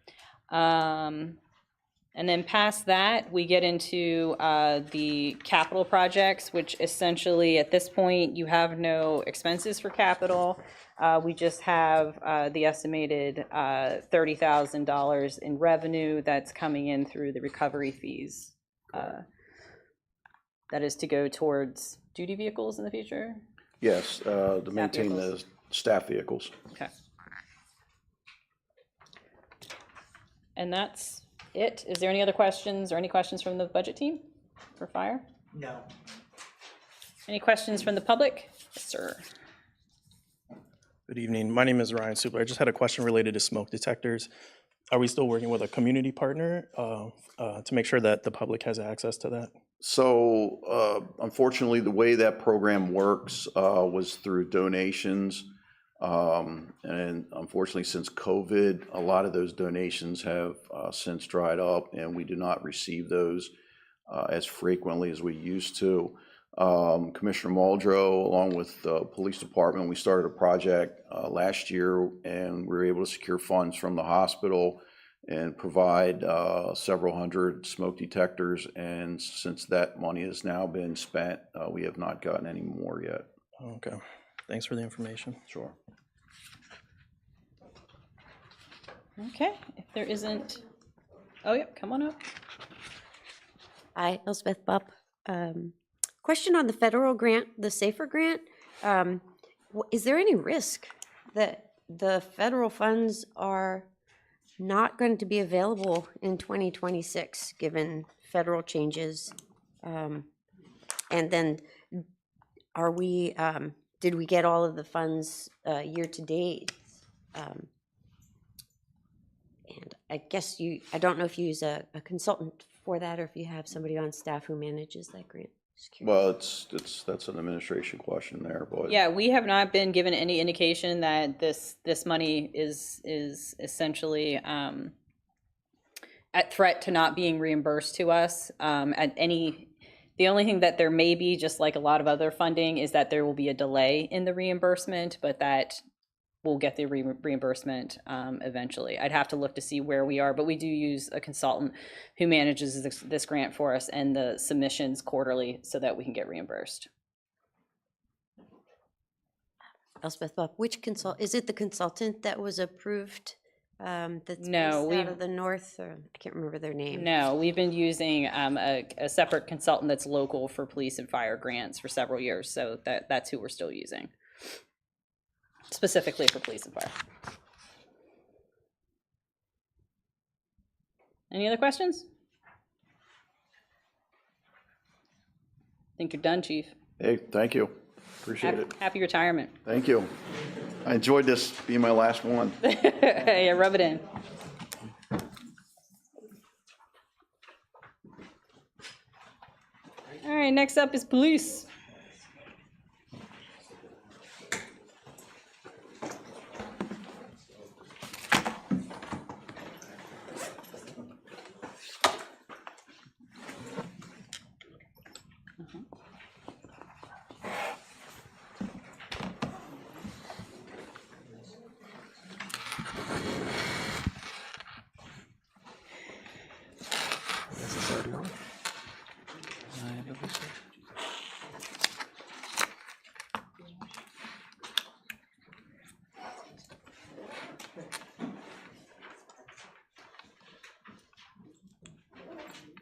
And then past that, we get into the capital projects, which essentially at this point, you have no expenses for capital. We just have the estimated $30,000 in revenue that's coming in through the recovery fees. That is to go towards duty vehicles in the future? Yes, to maintain the staff vehicles. Okay. And that's it. Is there any other questions or any questions from the budget team for fire? No. Any questions from the public? Yes, sir. Good evening. My name is Ryan Supler. I just had a question related to smoke detectors. Are we still working with a community partner to make sure that the public has access to that? So unfortunately, the way that program works was through donations. And unfortunately, since COVID, a lot of those donations have since dried up, and we do not receive those as frequently as we used to. Commissioner Muldrow, along with the police department, we started a project last year, and we were able to secure funds from the hospital and provide several hundred smoke detectors. And since that money has now been spent, we have not gotten any more yet. Okay. Thanks for the information. Sure. Okay, if there isn't, oh yeah, come on up. Hi, Elspeth Bupp. Question on the federal grant, the SAFER grant. Is there any risk that the federal funds are not going to be available in 2026, given federal changes? And then are we, did we get all of the funds year to date? And I guess I don't know if you use a consultant for that or if you have somebody on staff who manages that grant. Well, that's an administration question there, but Yeah, we have not been given any indication that this money is essentially at threat to not being reimbursed to us at any. The only thing that there may be, just like a lot of other funding, is that there will be a delay in the reimbursement, but that we'll get the reimbursement eventually. I'd have to look to see where we are, but we do use a consultant who manages this grant for us and the submissions quarterly so that we can get reimbursed. Elspeth Bupp, which is it the consultant that was approved that's No, based out of the north, or I can't remember their name? No, we've been using a separate consultant that's local for police and fire grants for several years, so that's who we're still using. Specifically for police and fire. Any other questions? I think you're done, Chief. hey, thank you. Appreciate it. Happy retirement. Thank you. I enjoyed this being my last one. Yeah, rub it in. All right, next up is police.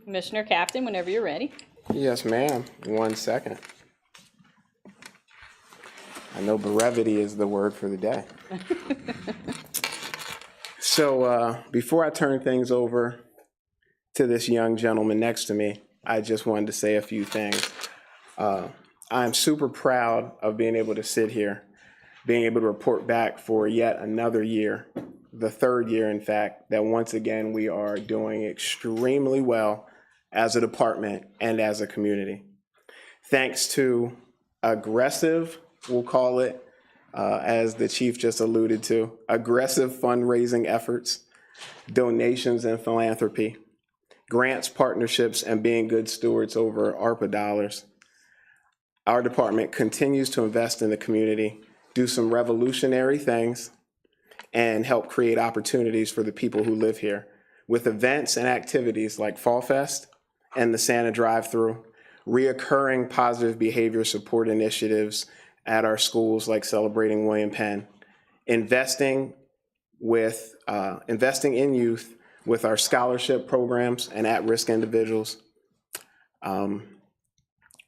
Commissioner Captain, whenever you're ready. Yes, ma'am. 1 second. I know brevity is the word for the day. So before I turn things over to this young gentleman next to me, I just wanted to say a few things. I'm super proud of being able to sit here, being able to report back for yet another year, the third year, in fact, that once again we are doing extremely well as a department and as a community. Thanks to aggressive, we'll call it, as the chief just alluded to, aggressive fundraising efforts, donations and philanthropy, grants, partnerships, and being good stewards over ARPA dollars. our department continues to invest in the community, do some revolutionary things, and help create opportunities for the people who live here with events and activities like Fall Fest and the Santa Drive-Thru, reoccurring positive behavior support initiatives at our schools like Celebrating William Penn, investing in youth with our scholarship programs and at-risk individuals,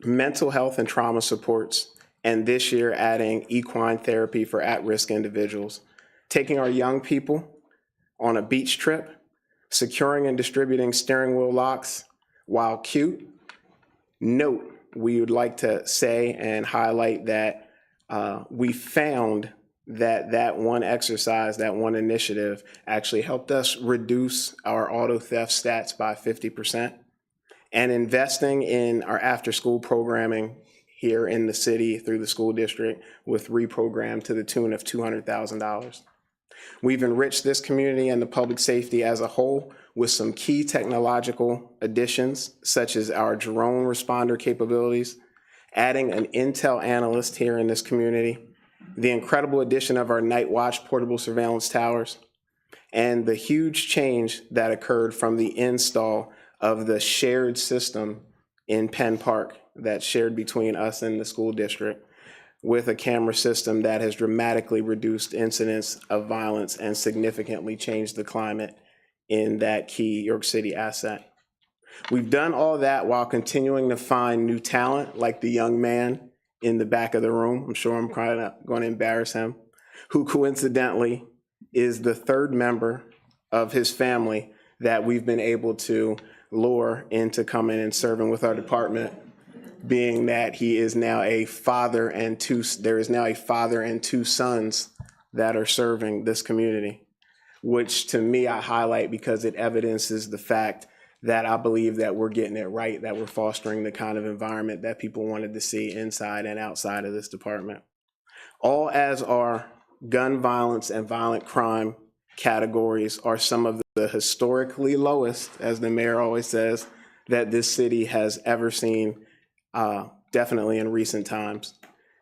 mental health and trauma supports, and this year adding equine therapy for at-risk individuals, taking our young people on a beach trip, securing and distributing steering wheel locks. While cute, note, we would like to say and highlight that we found that one exercise, that one initiative actually helped us reduce our auto theft stats by 50%. And investing in our after-school programming here in the city through the school district with reprogram to the tune of $200,000. We've enriched this community and the public safety as a whole with some key technological additions, such as our drone responder capabilities, adding an intel analyst here in this community, the incredible addition of our Night Watch portable surveillance towers, and the huge change that occurred from the install of the shared system in Penn Park that's shared between us and the school district, with a camera system that has dramatically reduced incidents of violence and significantly changed the climate in that key York City asset. We've done all that while continuing to find new talent, like the young man in the back of the room. I'm sure I'm kind of going to embarrass him, who coincidentally is the third member of his family that we've been able to lure into coming and serving with our department, being that he is now a father and there is now a father and two sons that are serving this community, which to me I highlight because it evidences the fact that I believe that we're getting it right, that we're fostering the kind of environment that people wanted to see inside and outside of this department. All as our gun violence and violent crime categories are some of the historically lowest, as the mayor always says, that this city has ever seen, definitely in recent times.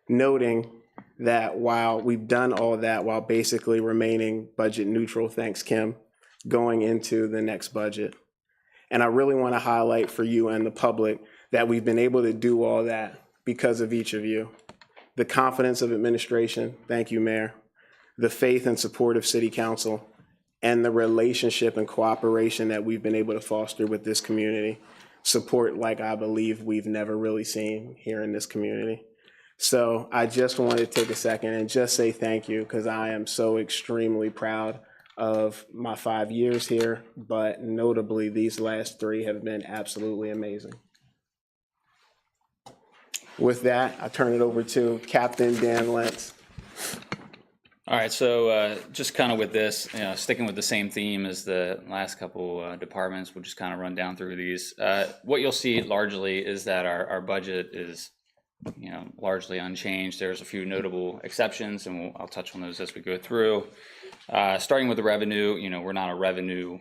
Noting that while we've done all of that while basically remaining budget neutral, thanks Kim, going into the next budget. And I really want to highlight for you and the public that we've been able to do all that because of each of you. The confidence of administration, thank you, Mayor. The faith and support of City Council, and the relationship and cooperation that we've been able to foster with this community. Support like I believe we've never really seen here in this community. So I just wanted to take a second and just say thank you, because I am so extremely proud of my 5 years here, but notably these last 3 have been absolutely amazing. With that, I turn it over to Captain Dan Lentz. All right, so just kind of with this, sticking with the same theme as the last couple departments, we'll just kind of run down through these. What you'll see largely is that our budget is, largely unchanged. There's a few notable exceptions, and I'll touch on those as we go through. Starting with the revenue, we're not a revenue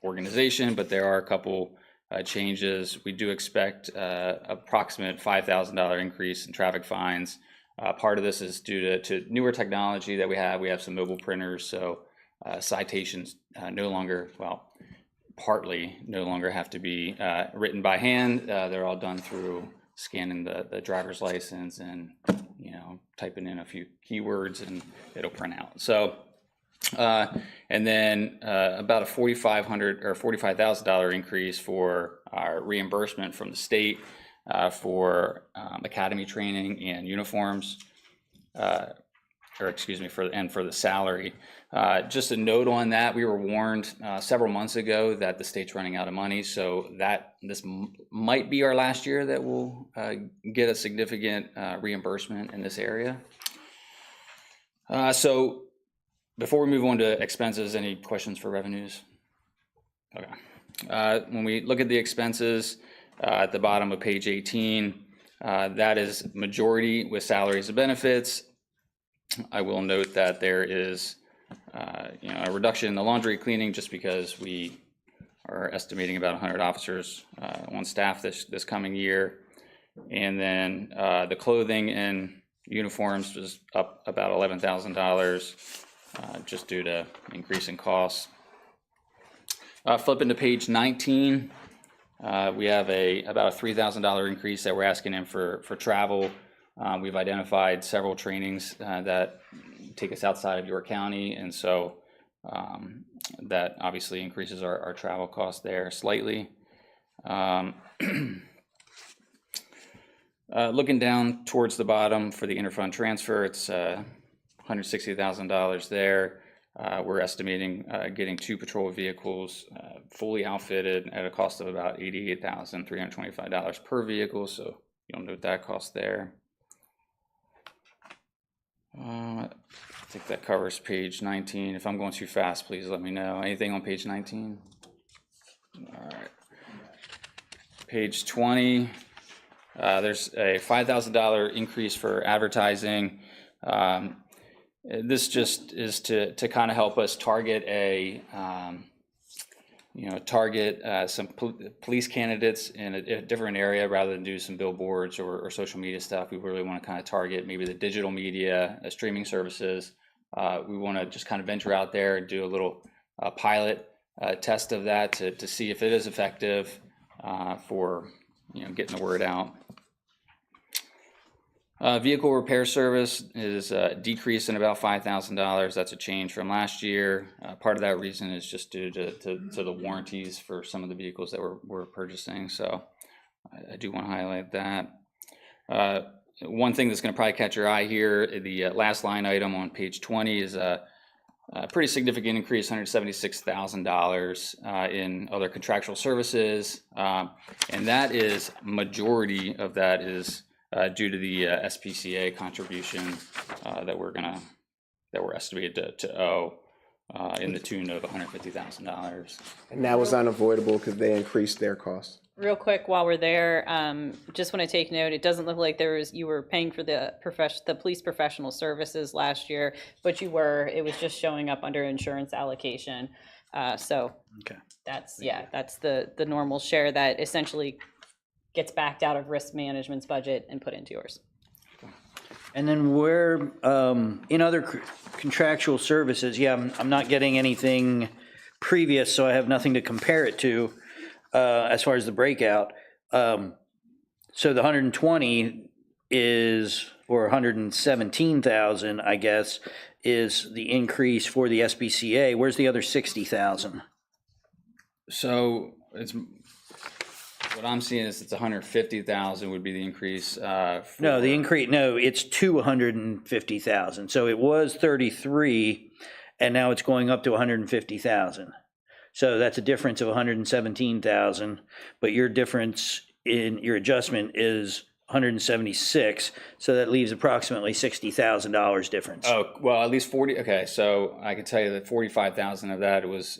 organization, but there are a couple changes. We do expect approximate $5,000 increase in traffic fines. Part of this is due to newer technology that we have. We have some mobile printers, so citations partly no longer have to be written by hand. They're all done through scanning the driver's license and typing in a few keywords and it'll print out. So and then about a $4,500 or $45,000 increase for our reimbursement from the state for academy training and uniforms, for the salary. Just a note on that, we were warned several months ago that the state's running out of money, so this might be our last year that we'll get a significant reimbursement in this area. So before we move on to expenses, any questions for revenues? Okay. When we look at the expenses, at the bottom of page 18, that is majority with salaries and benefits. I will note that there is a reduction in the laundry cleaning just because we are estimating about 100 officers on staff this coming year. And then the clothing and uniforms was up about $11,000 just due to increasing costs. Flipping to page 19, we have about a $3,000 increase that we're asking in for travel. We've identified several trainings that take us outside of York County, and so that obviously increases our travel costs there slightly. Looking down towards the bottom for the interfund transfer, it's $160,000 there. We're estimating getting 2 patrol vehicles fully outfitted at a cost of about $88,325 per vehicle, so you'll note that cost there. I think that covers page 19. If I'm going too fast, please let me know. Anything on page 19? All right. Page 20, there's a $5,000 increase for advertising. This just is to kind of help us target some police candidates in a different area rather than do some billboards or social media stuff. We really want to kind of target maybe the digital media, streaming services. We want to just kind of venture out there and do a little pilot test of that to see if it is effective for getting the word out. Vehicle repair service is decreasing about $5,000. That's a change from last year. Part of that reason is just due to the warranties for some of the vehicles that we're purchasing. So I do want to highlight that. One thing that's going to probably catch your eye here, the last line item on page 20 is a pretty significant increase, $176,000 in other contractual services. And that is, majority of that is due to the SPCA contribution that we're estimated to owe in the tune of $150,000. And that was unavoidable because they increased their costs. Real quick, while we're there, just want to take note, it doesn't look like you were paying for the police professional services last year, but you were. It was just showing up under insurance allocation. So Okay. that's the normal share that essentially gets backed out of risk management's budget and put into yours. And then where, in other contractual services, I'm not getting anything previous, so I have nothing to compare it to as far as the breakout. So the 120 is, or 117,000, I guess, is the increase for the SBCA. Where's the other 60,000? So what I'm seeing is it's 150,000 would be the increase. No, it's to 150,000. So it was 33, and now it's going up to 150,000. So that's a difference of 117,000, but your difference in your adjustment is 176, so that leaves approximately $60,000 difference. Oh, well, at least 40. Okay, so I can tell you that 45,000 of that was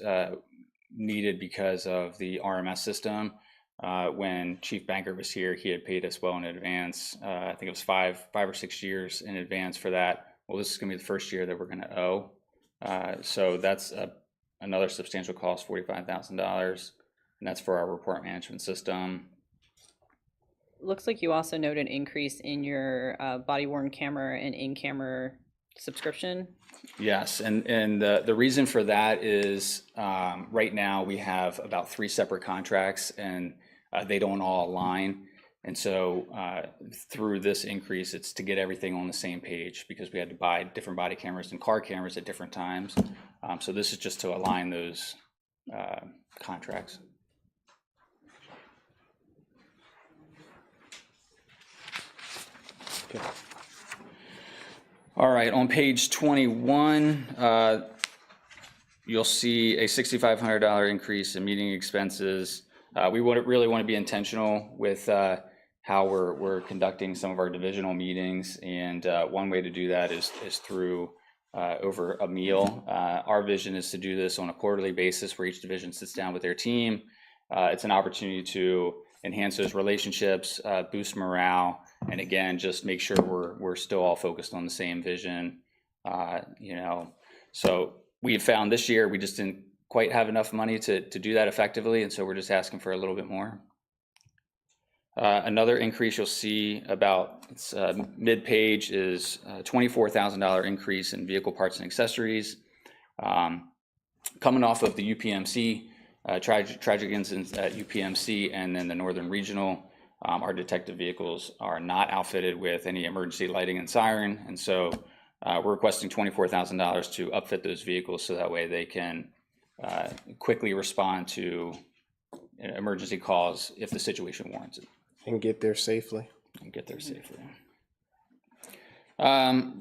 needed because of the RMS system. When Chief Banker was here, he had paid us well in advance. I think it was five or 6 years in advance for that. Well, this is going to be the first year that we're going to owe. So that's another substantial cost, $45,000, and that's for our report management system. Looks like you also noted an increase in your body-worn camera and in-camera subscription. Yes, and the reason for that is right now we have about 3 separate contracts, and they don't all align. And so through this increase, it's to get everything on the same page because we had to buy different body cameras and car cameras at different times. So this is just to align those contracts. Okay. All right, on page 21, you'll see a $6,500 increase in meeting expenses. We really want to be intentional with how we're conducting some of our divisional meetings, and one way to do that is through over a meal. Our vision is to do this on a quarterly basis where each division sits down with their team. It's an opportunity to enhance those relationships, boost morale, and again, just make sure we're still all focused on the same vision. So we have found this year we just didn't quite have enough money to do that effectively, and so we're just asking for a little bit more. Another increase you'll see about mid-page is a $24,000 increase in vehicle parts and accessories. Coming off of the UPMC, tragic incidents at UPMC and then the Northern Regional, our detective vehicles are not outfitted with any emergency lighting and siren, and so we're requesting $24,000 to upfit those vehicles so that way they can quickly respond to emergency calls if the situation warrants it. And get there safely.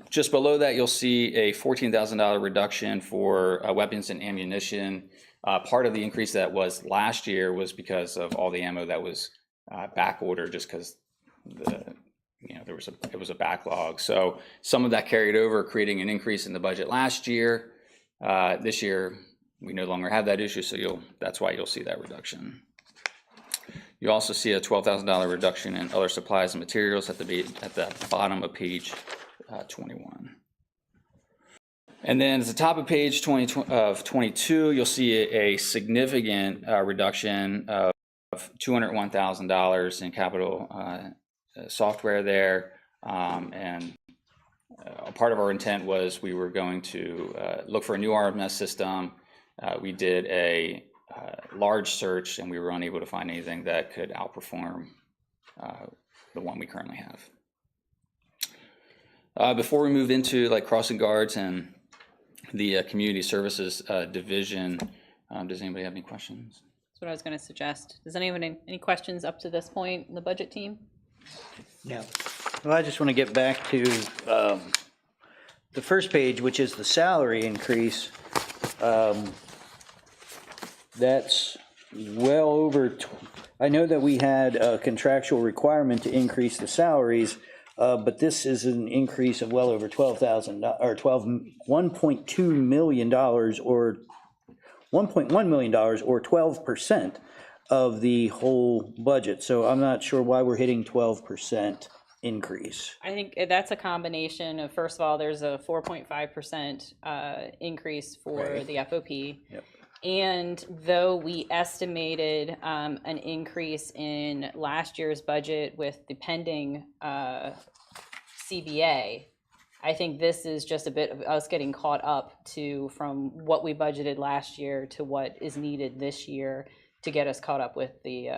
Just below that, you'll see a $14,000 reduction for weapons and ammunition. Part of the increase that was last year was because of all the ammo that was back ordered, just because it was a backlog. So some of that carried over, creating an increase in the budget last year. This year, we no longer have that issue, so that's why you'll see that reduction. You also see a $12,000 reduction in other supplies and materials at the bottom of page 21. And then at the top of page 22, you'll see a significant reduction of $201,000 in capital software there. And a part of our intent was we were going to look for a new RMS system. We did a large search and we were unable to find anything that could outperform the one we currently have. Before we move into like crossing guards and the community services division, does anybody have any questions? That's what I was going to suggest. Does anyone have any questions up to this point in the budget team? No. Well, I just want to get back to the first page, which is the salary increase. That's well over, I know that we had a contractual requirement to increase the salaries, but this is an increase of well over $1.2 million or $1.1 million or 12% of the whole budget. So I'm not sure why we're hitting 12% increase. I think that's a combination of, first of all, there's a 4.5% increase for the FOP. Yep. And though we estimated an increase in last year's budget with the pending CBA, I think this is just a bit of us getting caught up from what we budgeted last year to what is needed this year to get us caught up with the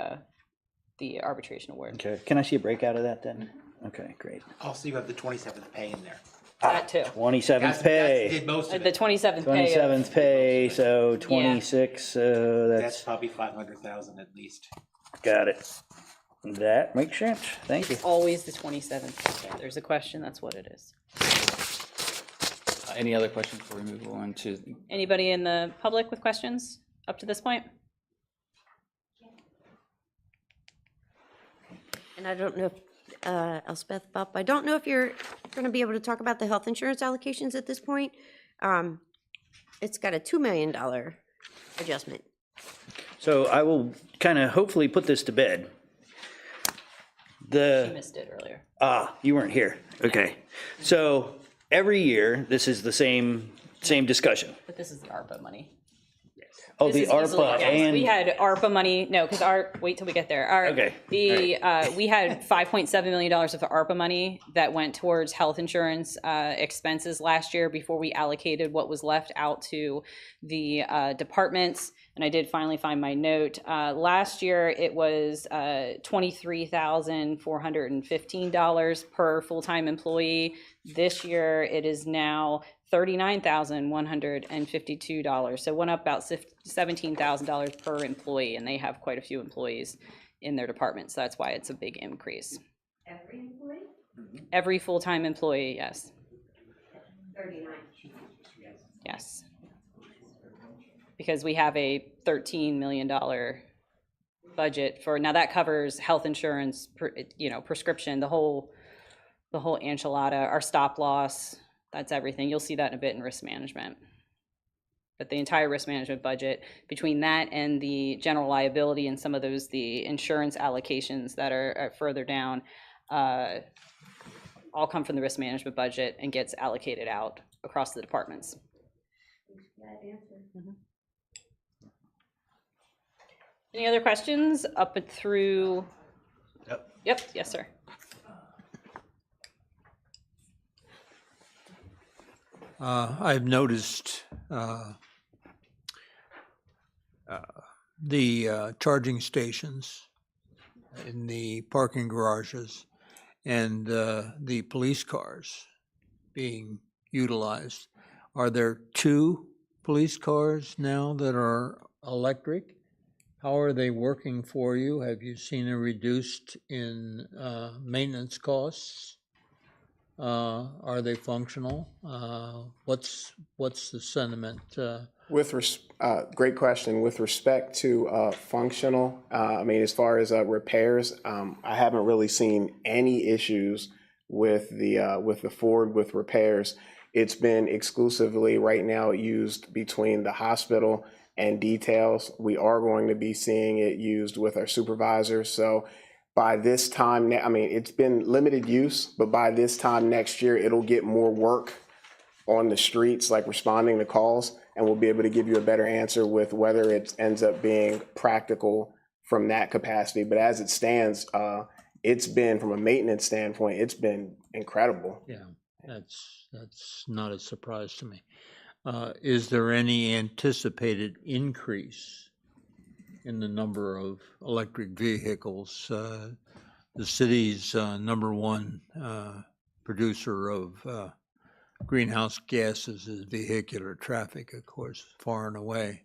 arbitration award. Okay. Can I see a breakout of that then? Okay, great. Also, you have the 27th pay in there. That too. 27th pay. Did most of The it. 27th pay. 27th pay, so 26, That's that's, probably 500,000 at least. got it. That makes sense. Thank you. Always the 27th. If there's a question, that's what it is. Any other questions before we move on to? Anybody in the public with questions up to this point? And I don't know if, Elspeth, Bob, I don't know if you're going to be able to talk about the health insurance allocations at this point. It's got a $2 million adjustment. So I will kind of hopefully put this to bed. You missed it earlier. You weren't here. Okay. So every year, this is the same discussion. But this is the ARPA money. Oh, This the is easily- ARPA yes, and. we had ARPA money, no, because wait till we get there. Okay. We had $5.7 million of ARPA money that went towards health insurance expenses last year before we allocated what was left out to the departments. And I did finally find my note. Last year, it was $23,415 per full-time employee. This year, it is now $39,152. So it went up about $17,000 per employee, and they have quite a few employees in their department. So that's why it's a big increase. Every employee? Every full-time employee, yes. 39. Yes. Because we have a $13 million budget for, now that covers health insurance, prescription, the whole enchilada, our stop loss, that's everything. You'll see that in a bit in risk management. But the entire risk management budget, between that and the general liability and some of the insurance allocations that are further down, all come from the risk management budget and gets allocated out across the departments. That answer. Any other questions up through Yep, yes, sir. I've noticed the charging stations in the parking garages and the police cars being utilized. Are there 2 police cars now that are electric? How are they working for you? Have you seen a reduced in maintenance costs? Are they functional? What's the sentiment? Great question. With respect to functional, I mean, as far as repairs, I haven't really seen any issues with the Ford with repairs. It's been exclusively right now used between the hospital and details. We are going to be seeing it used with our supervisors. So by this time, I mean, it's been limited use, but by this time next year, it'll get more work on the streets, like responding to calls, and we'll be able to give you a better answer with whether it ends up being practical from that capacity. But as it stands, it's been, from a maintenance standpoint, it's been incredible. Yeah, that's not a surprise to me. Is there any anticipated increase in the number of electric vehicles? The city's #1 producer of greenhouse gases is vehicular traffic, of course, far and away.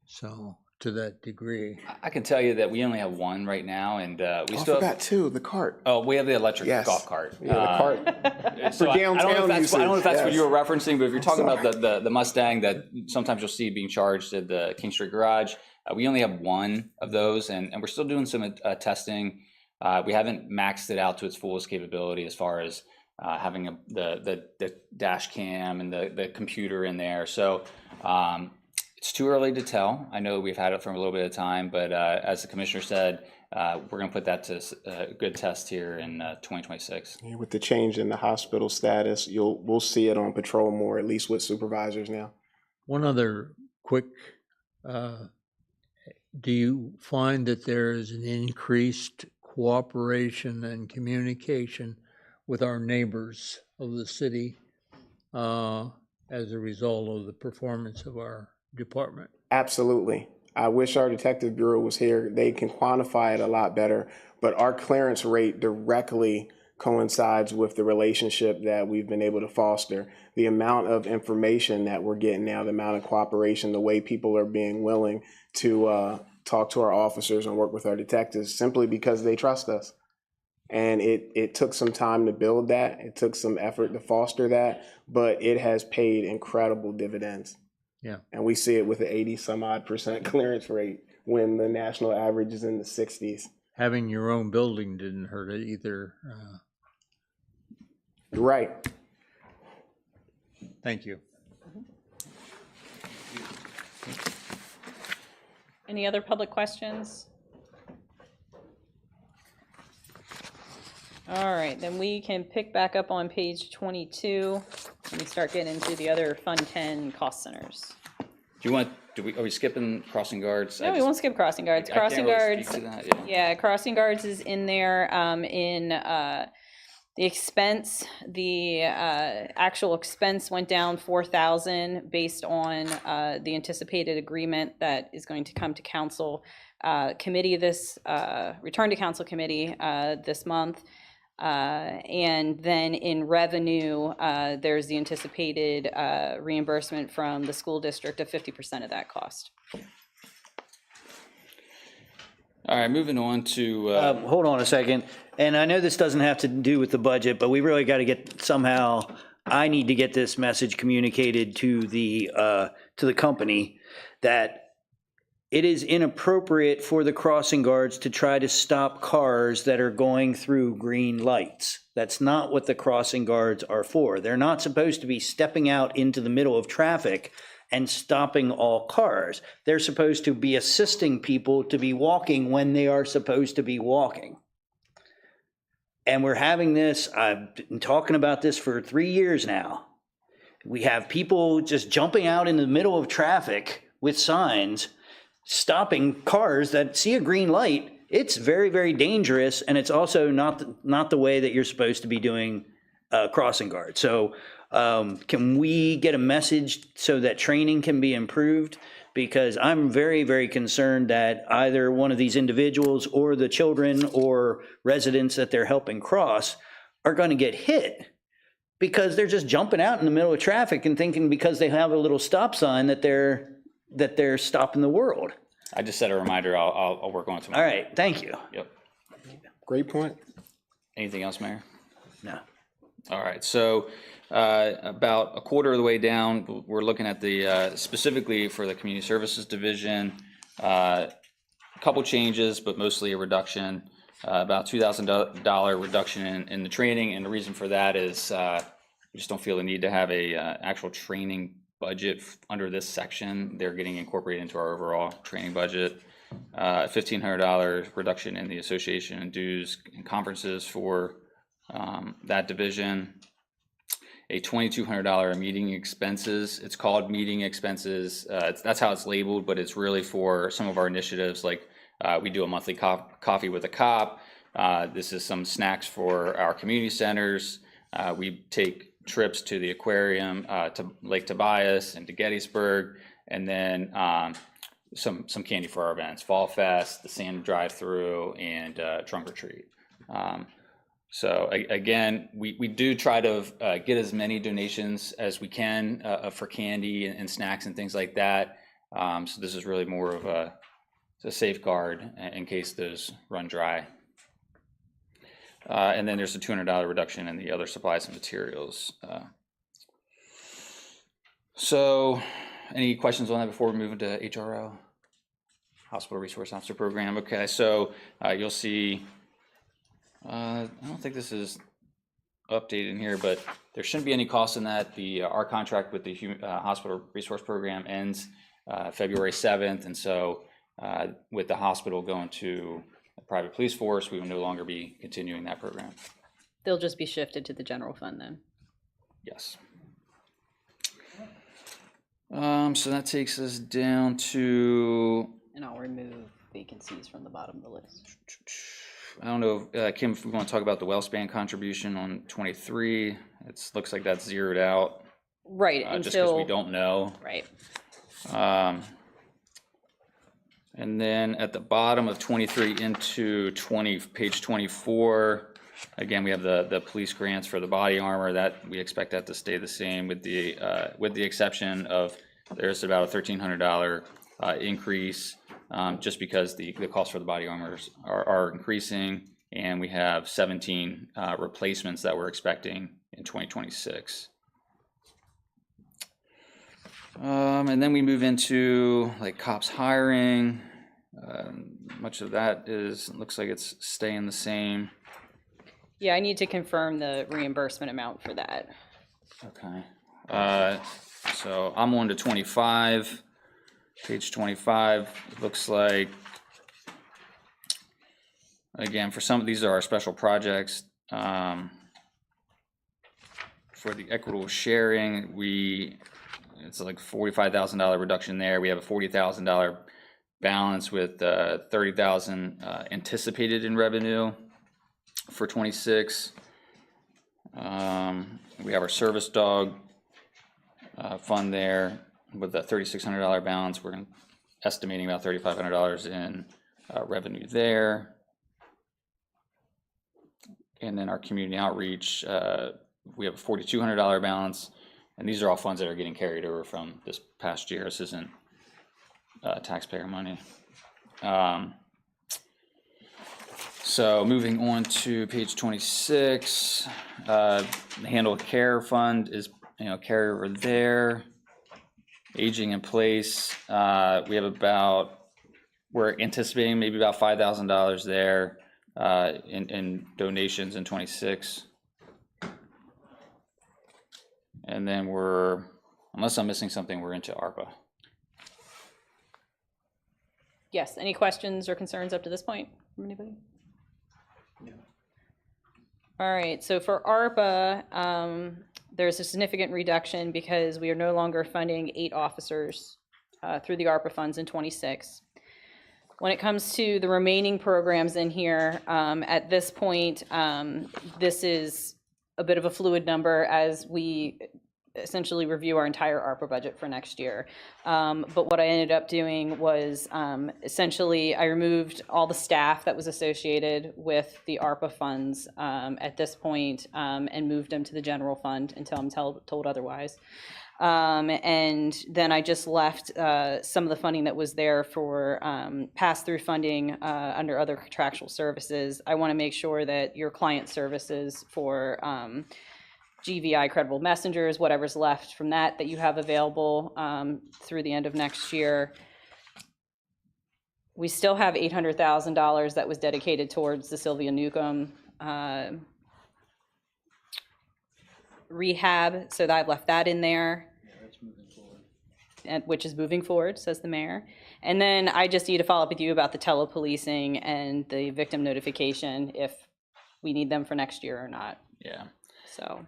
So to that degree. I can tell you that we only have 1 right now, and we still forgot 2, the cart. Oh, we have the electric Yes. golf cart. Yeah, the cart. So For downtown I don't know if usage, that's what yes. you were referencing, but if you're talking about the Mustang that sometimes you'll see being charged at the King Street Garage, we only have 1 of those, and we're still doing some testing. We haven't maxed it out to its fullest capability as far as having the dash cam and the computer in there. So it's too early to tell. I know we've had it for a little bit of time, but as the commissioner said, we're going to put that to a good test here in 2026. Yeah, with the change in the hospital status, we'll see it on patrol more, at least with supervisors now. One other quick, do you find that there is an increased cooperation and communication with our neighbors of the city as a result of the performance of our department? Absolutely. I wish our detective bureau was here. They can quantify it a lot better, but our clearance rate directly coincides with the relationship that we've been able to foster. The amount of information that we're getting now, the amount of cooperation, the way people are being willing to talk to our officers and work with our detectives simply because they trust us. And it took some time to build that. It took some effort to foster that, but it has paid incredible dividends. Yeah. And we see it with an 80-some-odd% clearance rate when the national average is in the 60s. Having your own building didn't hurt it either. You're right. Thank you. Any other public questions? All right, then we can pick back up on page 22 and we start getting into the other Fund 10 cost centers. Are we skipping crossing guards? No, we won't skip crossing guards. I can't Crossing really guards, speak to that, yeah, crossing guards is in there in the expense. The actual expense went down 4,000 based on the anticipated agreement that is going to come to council committee return to council committee this month. And then in revenue, there's the anticipated reimbursement from the school district of 50% of that cost. All right, moving on to. Hold on a second. And I know this doesn't have to do with the budget, but we really got to get somehow, I need to get this message communicated to the company that it is inappropriate for the crossing guards to try to stop cars that are going through green lights. That's not what the crossing guards are for. They're not supposed to be stepping out into the middle of traffic and stopping all cars. They're supposed to be assisting people to be walking when they are supposed to be walking. And we're having this, I've been talking about this for 3 years now. We have people just jumping out in the middle of traffic with signs, stopping cars that see a green light it's very, very dangerous, and it's also not the way that you're supposed to be doing crossing guard. So can we get a message so that training can be improved? Because I'm very, very concerned that either one of these individuals or the children or residents that they're helping cross are going to get hit because they're just jumping out in the middle of traffic and thinking because they have a little stop sign that they're stopping the world. I just set a reminder. I'll work on it tomorrow. All right, thank you. Yep. Great point. Anything else, Mayor? No. All right, so about a quarter of the way down, we're looking at the, specifically for the Community Services Division, a couple changes, but mostly a reduction, about $2,000 reduction in the training, and the reason for that is we just don't feel the need to have a actual training budget under this section. They're getting incorporated into our overall training budget. $1,500 reduction in the association and dues and conferences for that division. A $2,200 meeting expenses. It's called meeting expenses. That's how it's labeled, but it's really for some of our initiatives, like we do a monthly coffee with a cop. This is some snacks for our community centers. We take trips to the aquarium, to Lake Tobias and to Gettysburg, and then some candy for our events, Fall Fest, the Santa Drive-Through, and Trunk or Treat. So again, we do try to get as many donations as we can for candy and snacks and things like that. So this is really more of a safeguard in case those run dry. And then there's a $200 reduction in the other supplies and materials. So any questions on that before we move into HRO? Hospital Resource Officer Program. Okay, so you'll see, I don't think this is updated in here, but there shouldn't be any cost in that. Our contract with the Hospital Resource Program ends February 7th, and so with the hospital going to a private police force, we will no longer be continuing that program. They'll just be shifted to the general fund then. Yes. So that takes us down to, And I'll remove vacancies from the bottom of the list. I don't know, Kim, if we want to talk about the WellSpan contribution on 23, it looks like that's zeroed out. Right, just because we don't know. Right. And then at the bottom of 23 into page 24, again, we have the police grants for the body armor. That we expect that to stay the same, with the exception of there's about a $1,300 increase, just because the cost for the body armors are increasing, and we have 17 replacements that we're expecting in 2026. And then we move into like cops hiring. Much of that looks like it's staying the same. Yeah, I need to confirm the reimbursement amount for that. Okay. So I'm on to 25. Page 25, it looks like, again, for some of these are our special projects. For the equitable sharing, it's like $45,000 reduction there. We have a $40,000 balance with $30,000 anticipated in revenue for 26. We have our service dog fund there with a $3,600 balance. We're estimating about $3,500 in revenue there. And then our community outreach, we have a $4,200 balance, and these are all funds that are getting carried over from this past year. This isn't taxpayer money. So moving on to page 26, the Handle Care Fund is carry over there. Aging in place, we have we're anticipating maybe about $5,000 there in donations in 26. And then unless I'm missing something, we're into ARPA. Yes, any questions or concerns up to this point from anybody? No. All right, so for ARPA, there's a significant reduction because we are no longer funding 8 officers through the ARPA funds in 26. When it comes to the remaining programs in here, at this point, this is a bit of a fluid number as we essentially review our entire ARPA budget for next year. But what I ended up doing was essentially I removed all the staff that was associated with the ARPA funds at this point, and moved them to the general fund until I'm told otherwise. And then I just left some of the funding that was there for pass-through funding under other contractual services. I want to make sure that your client services for GVI credible messengers, whatever's left from that you have available through the end of next year. We still have $800,000 that was dedicated towards the Sylvia Newcomb rehab, so that I've left that in there. And which is moving forward, says the mayor. And then I just need to follow up with you about the telepolicing and the victim notification, if we need them for next year or not. Yeah. So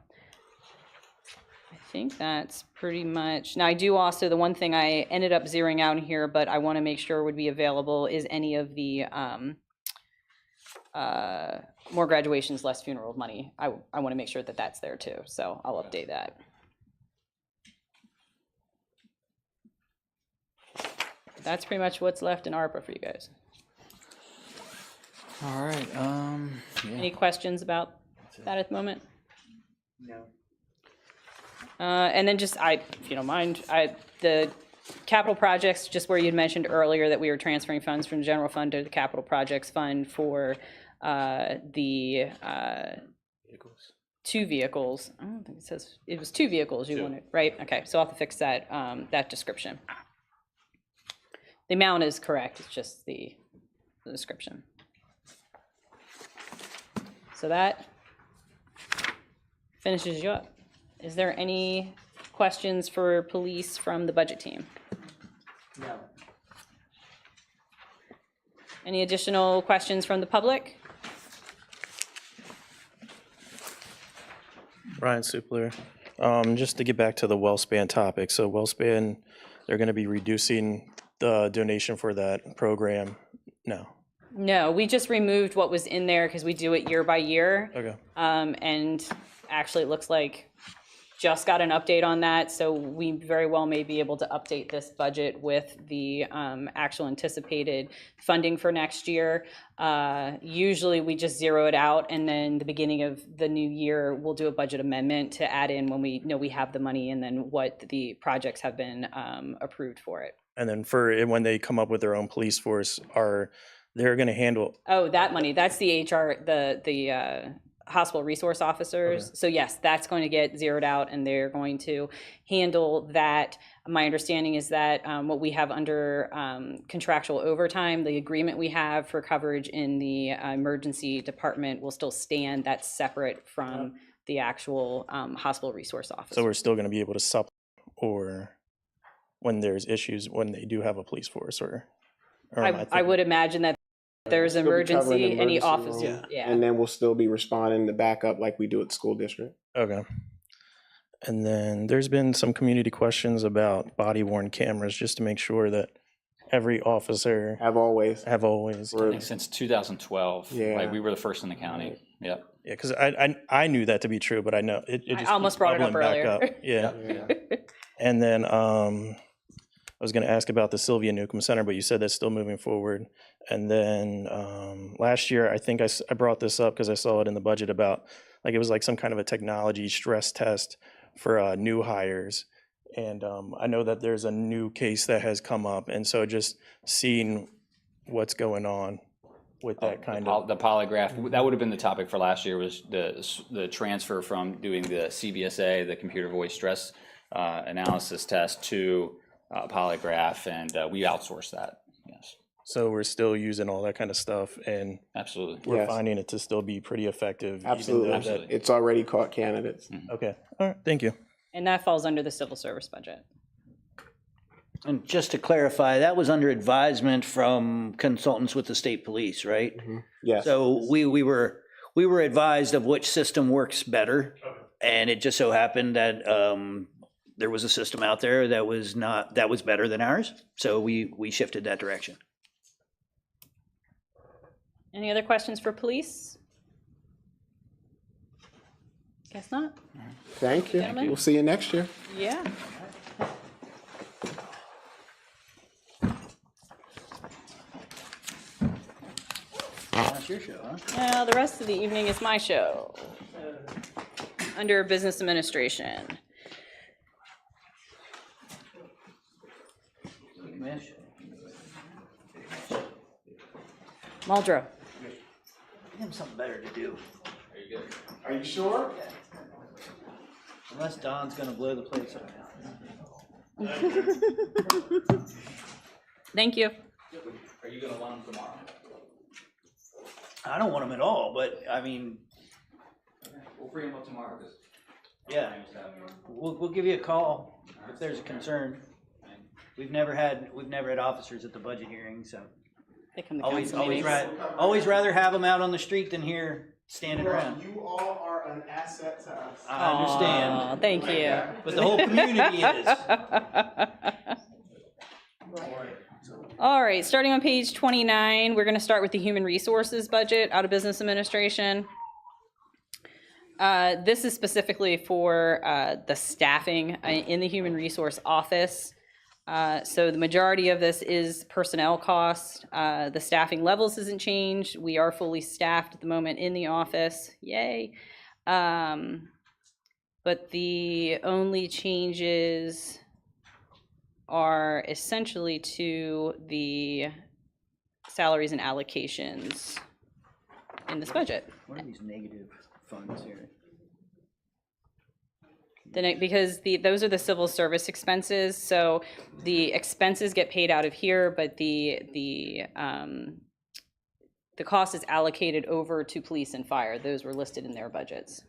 I think that's pretty much. Now I do also, the one thing I ended up zeroing out in here, but I want to make sure would be available is any of the more graduations, less funeral money. I want to make sure that that's there too. So I'll update that. That's pretty much what's left in ARPA for you guys. All right. Yeah. Any questions about that at the moment? No. And then just, if you don't mind, the capital projects, just where you'd mentioned earlier that we were transferring funds from the general fund to the capital projects fund for the two vehicles. I don't think it says, it was two vehicles you wanted, right? Okay, so I'll have to fix that, that description. The amount is correct, it's just the description. So that finishes you up. Is there any questions for police from the budget team? No. Any additional questions from the public? Ryan Supler. Just to get back to the WellSpan topic. So WellSpan, they're going to be reducing the donation for that program. No. No, we just removed what was in there because we do it year by year. Okay. And actually it looks like just got an update on that, so we very well may be able to update this budget with the actual anticipated funding for next year. Usually we just zero it out, and then the beginning of the new year, we'll do a budget amendment to add in when we know we have the money and then what the projects have been approved for it. And then for when they come up with their own police force, they're going to handle? Oh, that money, that's the HR, the hospital resource officers. Okay. So yes, that's going to get zeroed out and they're going to handle that. My understanding is that what we have under contractual overtime, the agreement we have for coverage in the emergency department will still stand. That's separate from the actual hospital resource officer. So we're still going to be able to sup or when there's issues when they do have a police force or I would imagine that there's emergency, any office. Yeah. And then we'll still be responding to backup like we do at the school district. Okay. And then there's been some community questions about body worn cameras, just to make sure that every officer have always. I think since 2012. Yeah. Like we were the first in the county. Yep. Yeah, because I knew that to be true, but I know it just I almost brought it up earlier. Yeah. And then I was going to ask about the Sylvia Newcomb Center, but you said that's still moving forward. And then last year, I think I brought this up because I saw it in the budget about, like, it was like some kind of a technology stress test for new hires. And I know that there's a new case that has come up. And so just seeing what's going on with that the polygraph, that would have been the topic for last year, was the transfer from doing the CVSA, the computer voice stress analysis test, to polygraph, and we outsourced that. Yes. So we're still using all that kind of stuff, and absolutely, we're finding it to still be pretty effective. Absolutely, it's already caught candidates. Mm-hmm. Okay, all right, thank you. And that falls under the civil service budget. And just to clarify, that was under advisement from consultants with the state police, right? Mm-hmm. Yes. So we were advised of which system works better, and it just so happened that there was a system out there that was better than ours, so we shifted that direction. Any other questions for police? Guess not. Thank you. Gentlemen? We'll see you next year. Yeah. That's your show, huh? Well, the rest of the evening is my show. Under business administration. Muldrow. Give him something better to do. Are you sure? Unless Don's gonna blow the place up. Thank you. Are you gonna want them tomorrow? I don't want him at all, but I mean, We'll bring them up tomorrow, because yeah, we'll give you a call if there's a concern. We've never had officers at the budget hearing, so They come to always council meetings. rather have them out on the street than here standing around. You all are an asset to us. I understand, Aw, thank you. but the whole community is. All right, starting on page 29, we're going to start with the human resources budget out of business administration. This is specifically for the staffing in the human resource office. So the majority of this is personnel costs. The staffing levels hasn't changed. We are fully staffed at the moment in the office. Yay. But the only changes are essentially to the salaries and allocations in this budget. What are these negative funds here? Because those are the civil service expenses, so the expenses get paid out of here, but the cost is allocated over to police and fire. Those were listed in their budgets.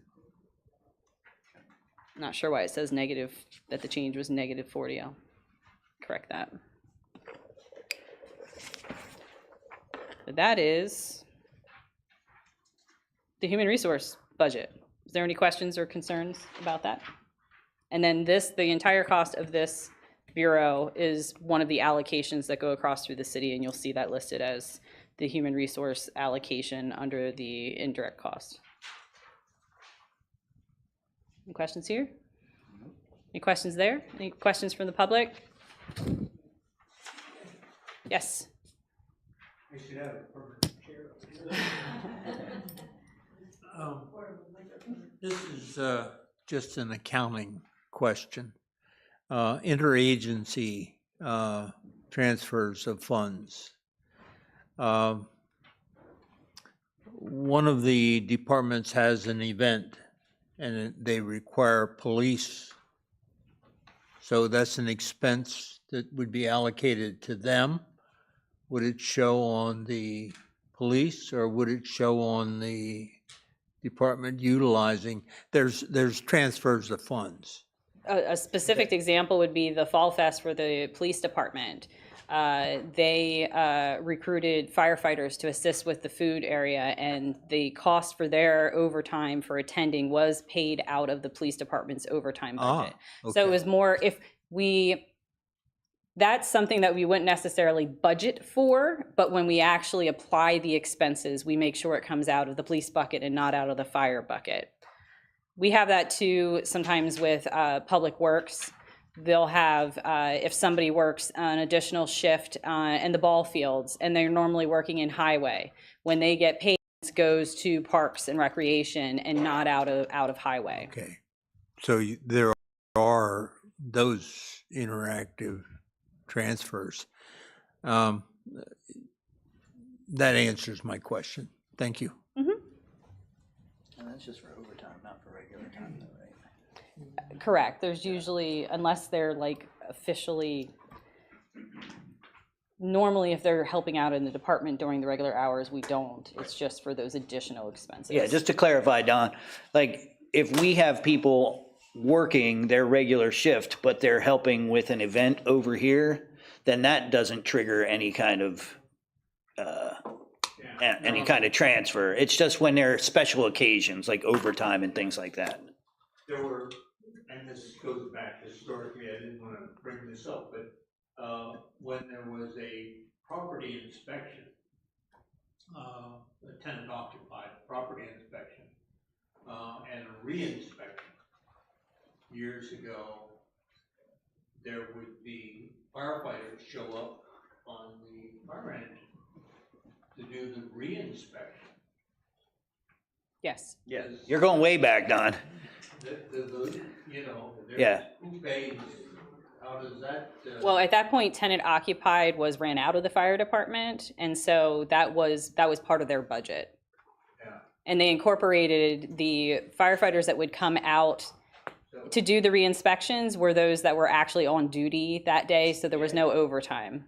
Not sure why it says negative, that the change was -40. I'll correct that. But that is the human resource budget. Is there any questions or concerns about that? And then the entire cost of this bureau is one of the allocations that go across through the city, and you'll see that listed as the human resource allocation under the indirect cost. Any questions here? Any questions there? Any questions from the public? Yes. I should have a permanent chair. This is just an accounting question. Interagency transfers of funds. One of the departments has an event and they require police. So that's an expense that would be allocated to them. Would it show on the police or would it show on the department utilizing? There's transfers of funds. A specific example would be the Fall Fest for the police department. They recruited firefighters to assist with the food area, and the cost for their overtime for attending was paid out of the police department's overtime budget. So it was more, that's something that we wouldn't necessarily budget for, but when we actually apply the expenses, we make sure it comes out of the police bucket and not out of the fire bucket. We have that too sometimes with Public Works. They'll have, if somebody works an additional shift in the ball fields and they're normally working in highway, when they get paid, it goes to Parks and Recreation and not out of highway. Okay. So there are those interactive transfers. That answers my question. Thank you. And that's just for overtime, not for regular time, though, right? Correct. There's usually, unless they're like officially, normally if they're helping out in the department during the regular hours, we don't. It's just for those additional expenses. Yeah, just to clarify, Don, like if we have people working their regular shift, but they're helping with an event over here, then that doesn't trigger any kind of transfer. It's just when there are special occasions like overtime and things like that. There were, and this goes back historically, I didn't want to bring this up, but when there was a property inspection, a tenant occupied property inspection, and a re-inspection. Years ago, there would be firefighters show up on the fire engine to do the re-inspection. Yes. Yeah. You're going way back, Don. You know, Yeah. who pays, how does that? Well, at that point, tenant occupied ran out of the fire department, and so that was part of their budget. Yeah. And they incorporated the firefighters that would come out to do the re-inspections were those that were actually on duty that day, so there was no overtime.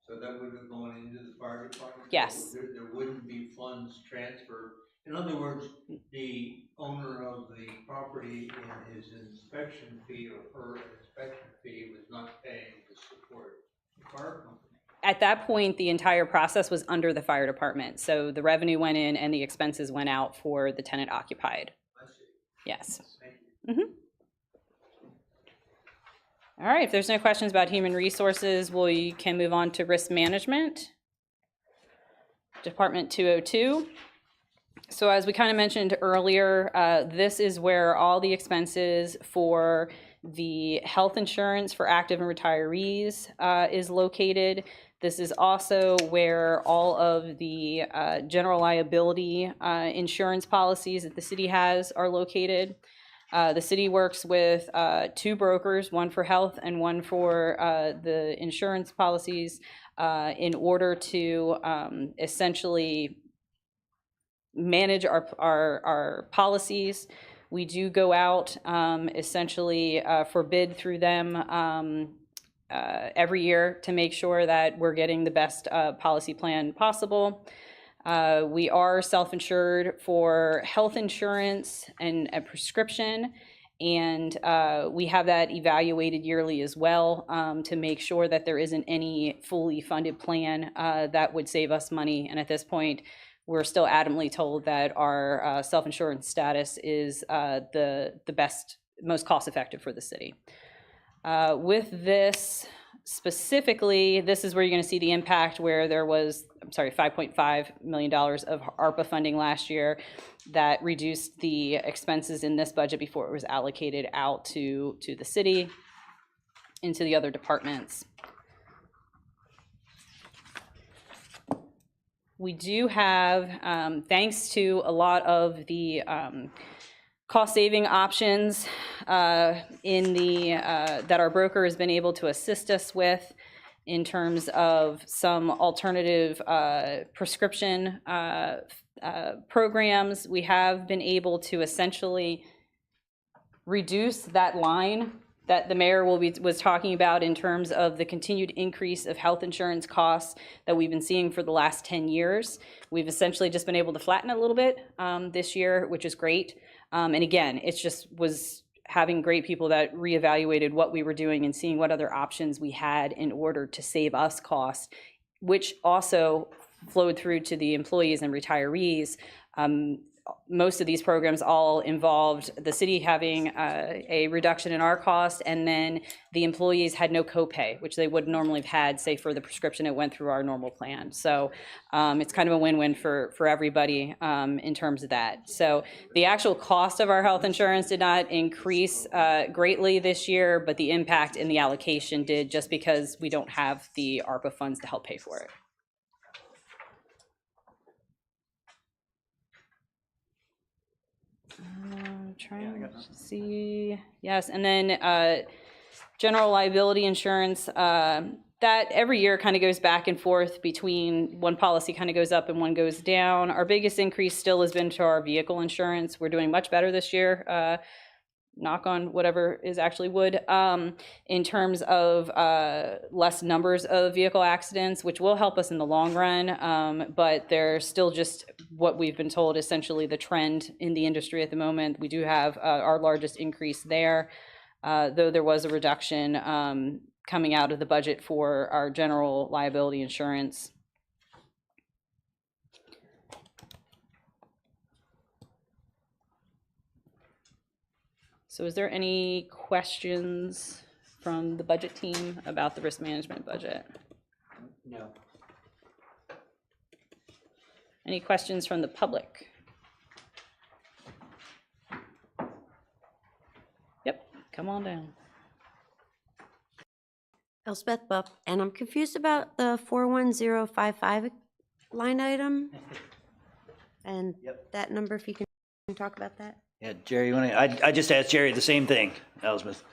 So that would have gone into the fire department? Yes. There wouldn't be funds transferred. In other words, the owner of the property in his inspection fee or her inspection fee was not paying to support the fire company. At that point, the entire process was under the fire department, so the revenue went in and the expenses went out for the tenant occupied. I see. Yes. Thank you. All right, if there's no questions about human resources, we can move on to risk management. Department 202. So as we kind of mentioned earlier, this is where all the expenses for the health insurance for active and retirees is located. This is also where all of the general liability insurance policies that the city has are located. The city works with 2 brokers, one for health and one for the insurance policies, in order to essentially manage our policies. We do go out essentially for bid through them every year to make sure that we're getting the best policy plan possible. We are self-insured for health insurance and a prescription, and we have that evaluated yearly as well to make sure that there isn't any fully funded plan that would save us money. And at this point, we're still adamantly told that our self-insurance status is the best, most cost-effective for the city. With this specifically, this is where you're going to see the impact where there was, $5.5 million of ARPA funding last year that reduced the expenses in this budget before it was allocated out to the city, into the other departments. We do have, thanks to a lot of the cost-saving options in the that our broker has been able to assist us with in terms of some alternative prescription programs. We have been able to essentially reduce that line that the mayor was talking about in terms of the continued increase of health insurance costs that we've been seeing for the last 10 years. We've essentially just been able to flatten it a little bit this year, which is great. And again, it's just was having great people that reevaluated what we were doing and seeing what other options we had in order to save us costs, which also flowed through to the employees and retirees. Most of these programs all involved the city having a reduction in our cost, and then the employees had no copay, which they would normally have had, say, for the prescription it went through our normal plan. So it's kind of a win-win for everybody in terms of that. So the actual cost of our health insurance did not increase greatly this year, but the impact in the allocation did, just because we don't have the ARPA funds to help pay for it. Trying to see, yes, and then general liability insurance, that every year kind of goes back and forth between one policy kind of goes up and one goes down. Our biggest increase still has been to our vehicle insurance. We're doing much better this year, knock on whatever is actually wood, in terms of less numbers of vehicle accidents, which will help us in the long run, but they're still just what we've been told, essentially the trend in the industry at the moment. We do have our largest increase there, though there was a reduction coming out of the budget for our general liability insurance. So is there any questions from the budget team about the risk management budget? No. Any questions from the public? Yep, come on down. Elspeth Buff, and I'm confused about the 41055 line item. And that number, if you can talk about that. Yeah, Jerry, you want to, I just asked Jerry the same thing, Elspeth.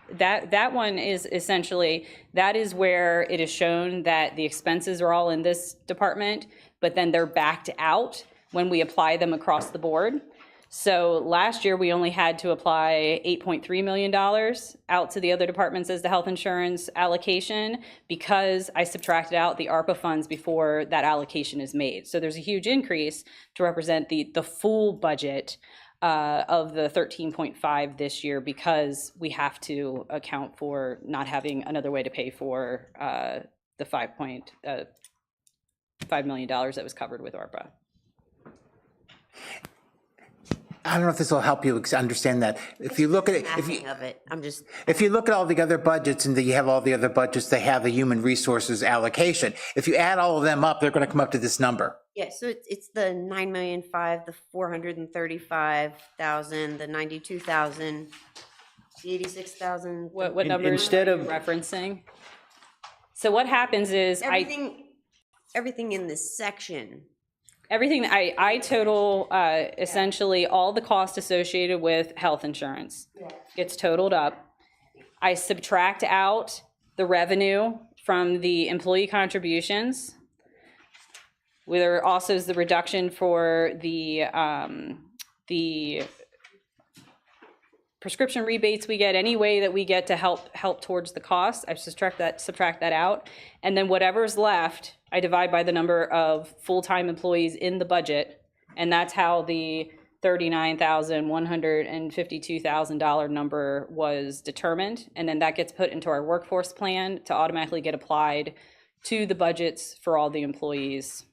That one is essentially, that is where it is shown that the expenses are all in this department, but then they're backed out when we apply them across the board. So last year, we only had to apply $8.3 million out to the other departments as the health insurance allocation because I subtracted out the ARPA funds before that allocation is made. So there's a huge increase to represent the full budget of the 13.5 this year because we have to account for not having another way to pay for the $5 million that was covered with ARPA. I don't know if this will help you understand that. If you look at it, if you look at all the other budgets and you have all the other budgets, they have a human resources allocation. If you add all of them up, they're going to come up to this number. Yeah, so it's the 9,000,005, the 435,000, the 92,000, the 86,000. What numbers instead are you of referencing? So what happens is everything in this section. Everything, I total essentially all the costs associated with health insurance gets totaled up. I subtract out the revenue from the employee contributions. There also is the reduction for the prescription rebates we get, any way that we get to help towards the cost. I subtract that out, and then whatever's left, I divide by the number of full-time employees in the budget, and that's how the $39,152,000 number was determined, and then that gets put into our workforce plan to automatically get applied to the budgets for all the employees.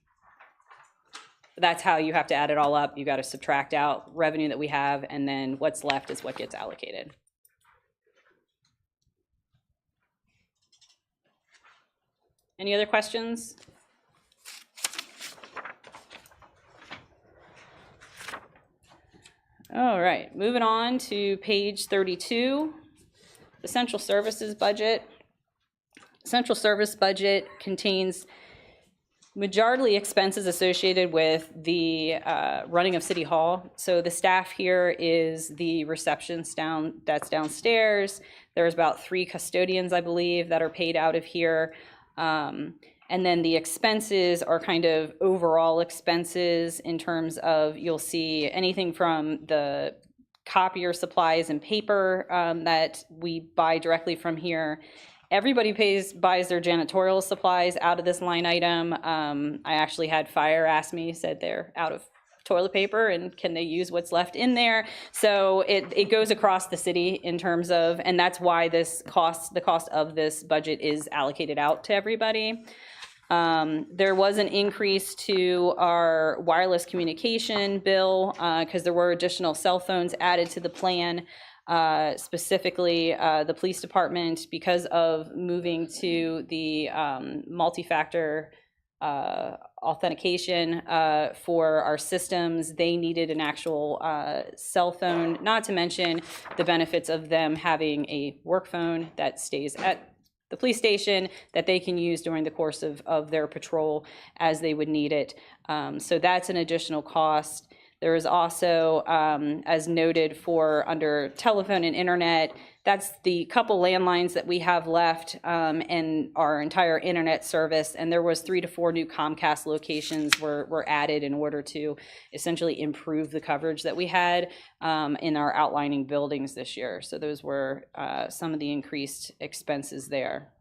That's how you have to add it all up. You got to subtract out revenue that we have, and then what's left is what gets allocated. Any other questions? All right, moving on to page 32, the central services budget. Central service budget contains majority expenses associated with the running of City Hall. So the staff here is the receptionist that's downstairs. There's about 3 custodians, I believe, that are paid out of here. And then the expenses are kind of overall expenses in terms of, you'll see anything from the copier supplies and paper that we buy directly from here. Everybody buys their janitorial supplies out of this line item. I actually had fire ask me, said they're out of toilet paper and can they use what's left in there? So it goes across the city in terms of, and that's why the cost of this budget is allocated out to everybody. There was an increase to our wireless communication bill because there were additional cell phones added to the plan. Specifically the police department, because of moving to the multi-factor authentication for our systems, they needed an actual cell phone, not to mention the benefits of them having a work phone that stays at the police station that they can use during the course of their patrol as they would need it. So that's an additional cost. There is also, as noted, for under telephone and internet, that's the couple landlines that we have left and our entire internet service. And there was 3 to 4 new Comcast locations were added in order to essentially improve the coverage that we had in our outlining buildings this year. So those were some of the increased expenses there.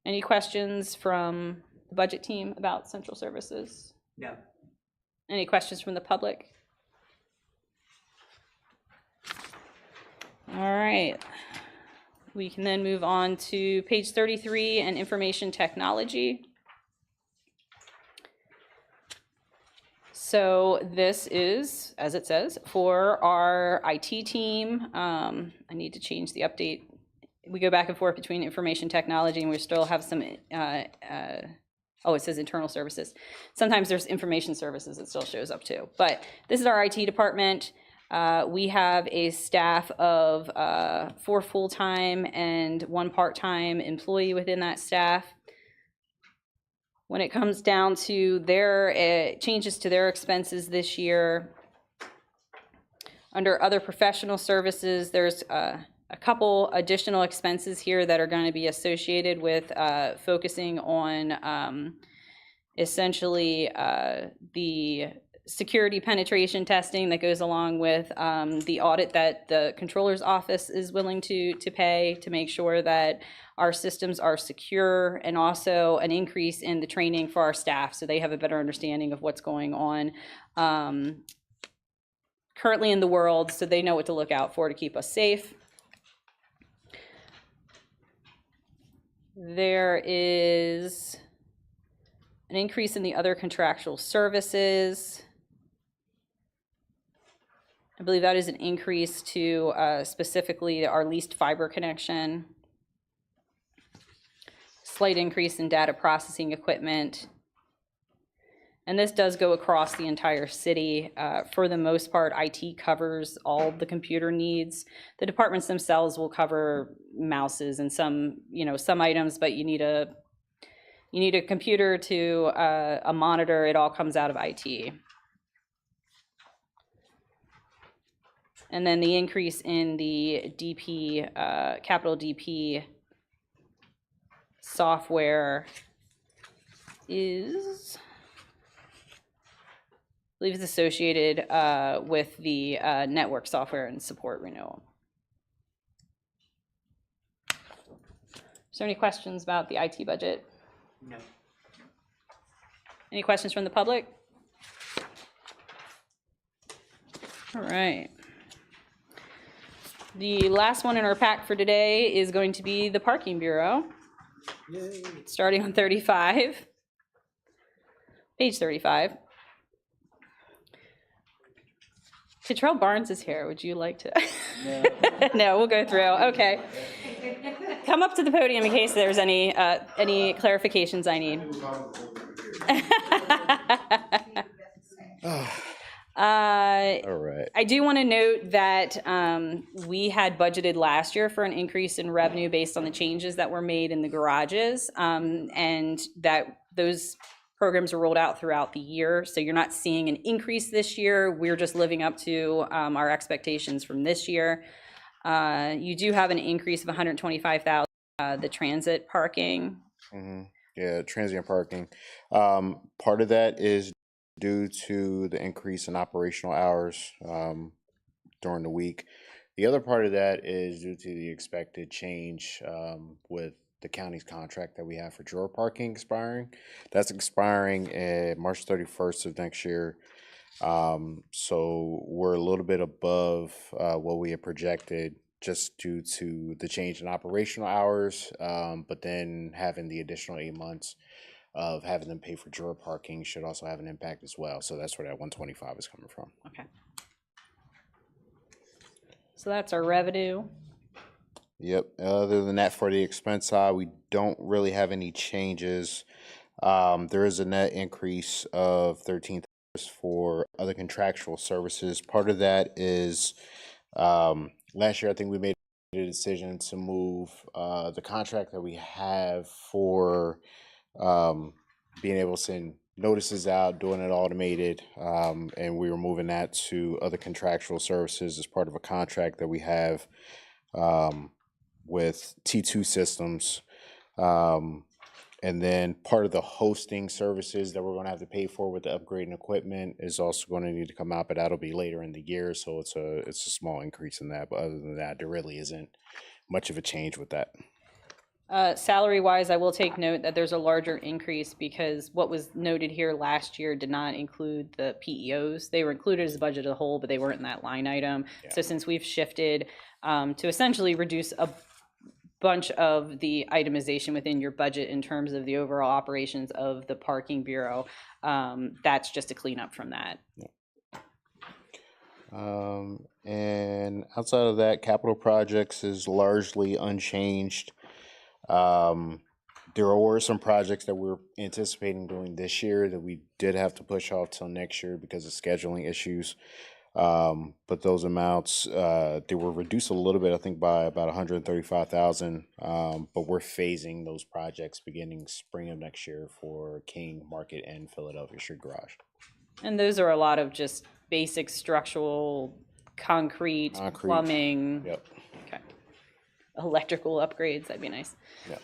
Any questions from the budget team about central services? No. Any questions from the public? All right. We can then move on to page 33 and information technology. So this is, as it says, for our IT team. I need to change the update we go back and forth between information technology, and we still have some, oh, it says internal services. Sometimes there's information services that still shows up too. But this is our IT department. We have a staff of 4 full-time and 1 part-time employee within that staff. When it comes down to their changes to their expenses this year, under other professional services, there's a couple additional expenses here that are going to be associated with focusing on essentially the security penetration testing that goes along with the audit that the controller's office is willing to pay to make sure that our systems are secure, and also an increase in the training for our staff so they have a better understanding of what's going on currently in the world, so they know what to look out for to keep us safe. There is an increase in the other contractual services. I believe that is an increase to specifically our leased fiber connection. Slight increase in data processing equipment. And this does go across the entire city. For the most part, IT covers all the computer needs. The departments themselves will cover mouses and some items, but you need a computer to a monitor. It all comes out of IT. And then the increase in the DP, capital DP software is, I believe it's associated with the network software and support renewal. Is there any questions about the IT budget? No. Any questions from the public? All right. The last one in our pack for today is going to be the Parking Bureau. Yay. Starting on 35, page 35. Cottrell Barnes is here. Would you like to? No. No, we'll go through. Okay. Come up to the podium in case there's any clarifications I need. All right. I do want to note that we had budgeted last year for an increase in revenue based on the changes that were made in the garages, and that those programs were rolled out throughout the year. So you're not seeing an increase this year. We're just living up to our expectations from this year. You do have an increase of $125,000, the transit parking. Mm-hmm. Yeah, transient parking. Part of that is due to the increase in operational hours during the week. The other part of that is due to the expected change with the county's contract that we have for drawer parking expiring. That's expiring March 31st of next year. So we're a little bit above what we had projected just due to the change in operational hours, but then having the additional 8 months of having them pay for drawer parking should also have an impact as well. So that's where that 125 is coming from. Okay. So that's our revenue. Yep. Other than that, for the expense side, we don't really have any changes. There is a net increase of $13,000 for other contractual services. Part of that is last year, I think we made a decision to move the contract that we have for being able to send notices out, doing it automated, and we were moving that to other contractual services as part of a contract that we have with T2 Systems. And then part of the hosting services that we're going to have to pay for with the upgrading equipment is also going to need to come out, but that'll be later in the year. So it's a small increase in that. But other than that, there really isn't much of a change with that. Salary-wise, I will take note that there's a larger increase because what was noted here last year did not include the PEOs. They were included as a budget as a whole, but they weren't in that line item. Yeah. So since we've shifted to essentially reduce a bunch of the itemization within your budget in terms of the overall operations of the Parking Bureau, that's just a cleanup from that. Yeah. And outside of that, capital projects is largely unchanged. There were some projects that we were anticipating doing this year that we did have to push off till next year because of scheduling issues. But those amounts, they were reduced a little bit, I think by about 135,000. But we're phasing those projects beginning spring of next year for King, Market, and Philadelphia Street Garage. And those are a lot of just basic structural, concrete. Plumbing. Yep. Okay. Electrical upgrades, that'd be nice. Yep.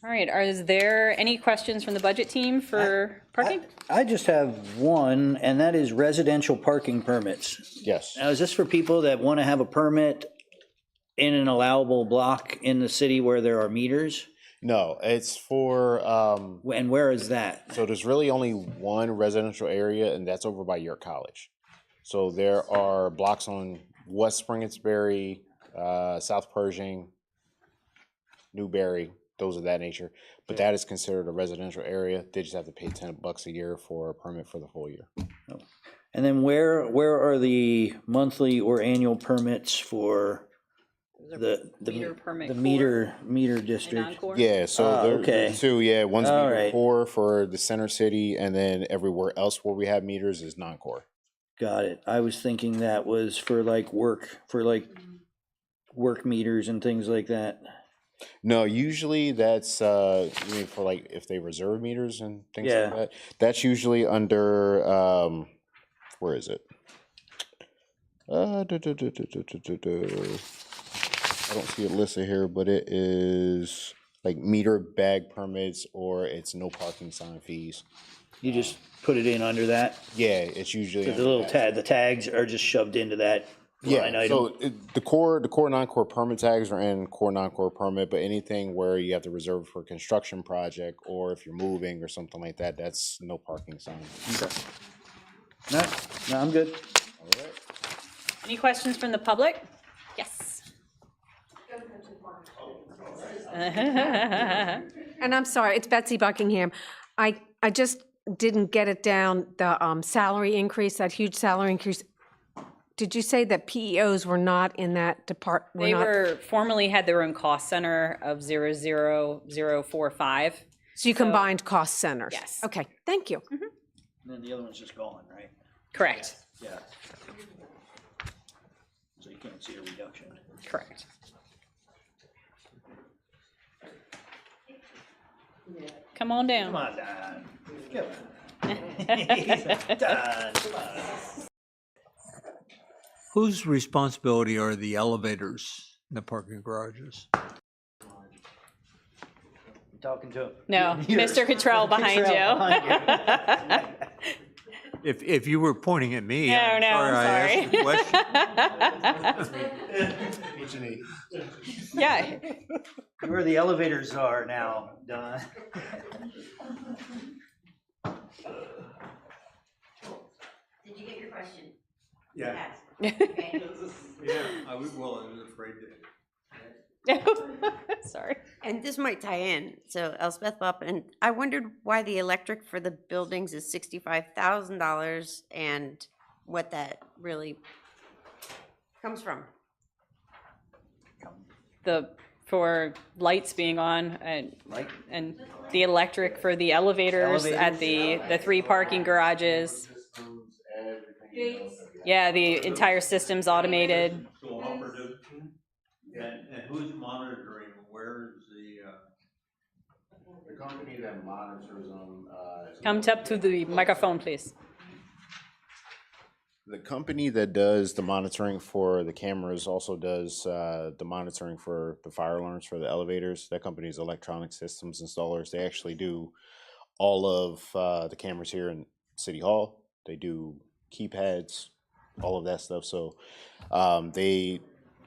All right, is there any questions from the budget team for parking? I just have one, and that is residential parking permits. Yes. Now, is this for people that want to have a permit in an allowable block in the city where there are meters? No, it's for, And where is that? so there's really only one residential area, and that's over by York College. So there are blocks on West Springettsbury, South Pershing, Newberry, those of that nature. But that is considered a residential area. They just have to pay $10 a year for a permit for the full year. And then where are the monthly or annual permits for the Meter permit the core meter and district? Encore? Yeah, so okay. two, yeah, one's All meter right. core for the center city, and then everywhere else where we have meters is non-core. Got it. I was thinking that was for like work meters and things like that. No, usually that's you mean for like if they reserve meters and things Yeah. like that. That's usually under where is it? I don't see it listed here, but it is like meter bag permits or it's no parking sign fees. You just put it in under that. Yeah, it's usually So the under little that. the tags are just shoved into that line Yeah, item. so the core non-core permit tags are in core non-core permit, but anything where you have to reserve for a construction project or if you're moving or something like that, that's no parking sign. Okay. No, I'm good. All right. Any questions from the public? Yes. And I'm sorry, it's Betsy Buckingham. I just didn't get it down, the salary increase, that huge salary increase. Did you say that PEOs were not in that department? They were formerly had their own cost center of 00045. So you combined cost centers? Yes. Okay, thank you. And then the other one's just gone, right? Correct. Yeah. So you can't see a reduction. Correct. Come on down. Come on, Don. Come on. Don, come on. Whose responsibility are the elevators in the parking garages? I'm talking to him. No, Mr. Cottrell behind you. If you were pointing at me, No, I'm no, sorry I I'm asked the question. What you need? Yeah. Where the elevators are now, Don. Did you get your question? Yeah. Yes. Okay. Yeah, I was afraid to. Sorry. And this might tie in, so Elspeth Bopp, and I wondered why the electric for the buildings is $65,000 and what that really comes from. For lights being on and the electric for the elevators at the 3 parking garages. Yeah, the entire system's automated. So how productive? And who's monitoring? Where is The company that monitors them. Come up to the microphone, please. The company that does the monitoring for the cameras also does the monitoring for the fire alarms for the elevators. That company is Electronic Systems Installers. They actually do all of the cameras here in City Hall. They do keypads, all of that stuff. So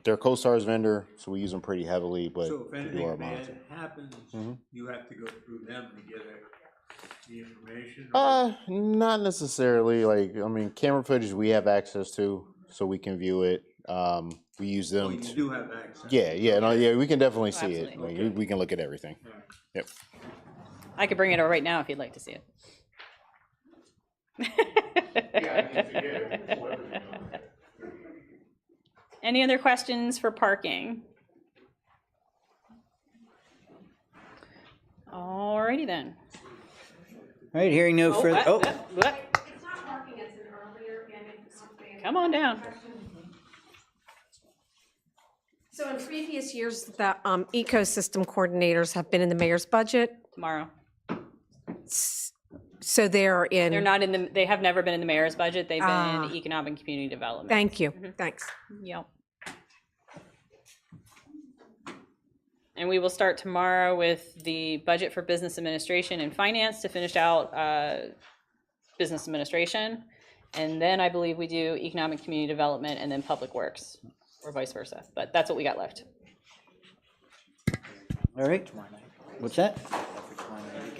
they're CoStar's vendor, so we use them pretty heavily. But so if to do anything our bad monitoring. happens, you have to go through them to get the information? Not necessarily. Like, I mean, camera footage we have access to, so we can view it. We use them. Well, you do have access. Yeah, we can definitely see it. absolutely. Like, we can look at everything. Yep. I could bring it over right now if you'd like to see it. Any other questions for parking? Alrighty then. All right, hearing no further, oh, Come on down. So in previous years, the ecosystem coordinators have been in the mayor's budget, Tomorrow. so they're in. They're not in the, they have never been in the mayor's budget. They've been in economic and community development. Thank you, thanks. Yep. And we will start tomorrow with the budget for business administration and finance to finish out business administration. And then I believe we do economic community development and then public works, or vice versa. But that's what we got left. all right. What's that?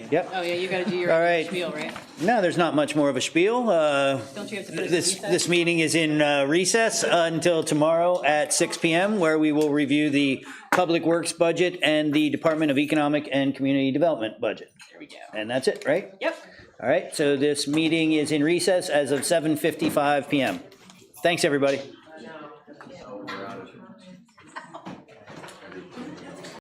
Yep. Oh, yeah, you got to do your All right. spiel, right? No, there's not much more of a spiel. Don't you have to finish This meeting is in recess until tomorrow at 6 PM, where we will review the Public Works budget and the Department of Economic and Community Development budget. There we go. And that's it, right? Yep. All right, so this meeting is in recess as of 7:55 PM. Thanks, everybody.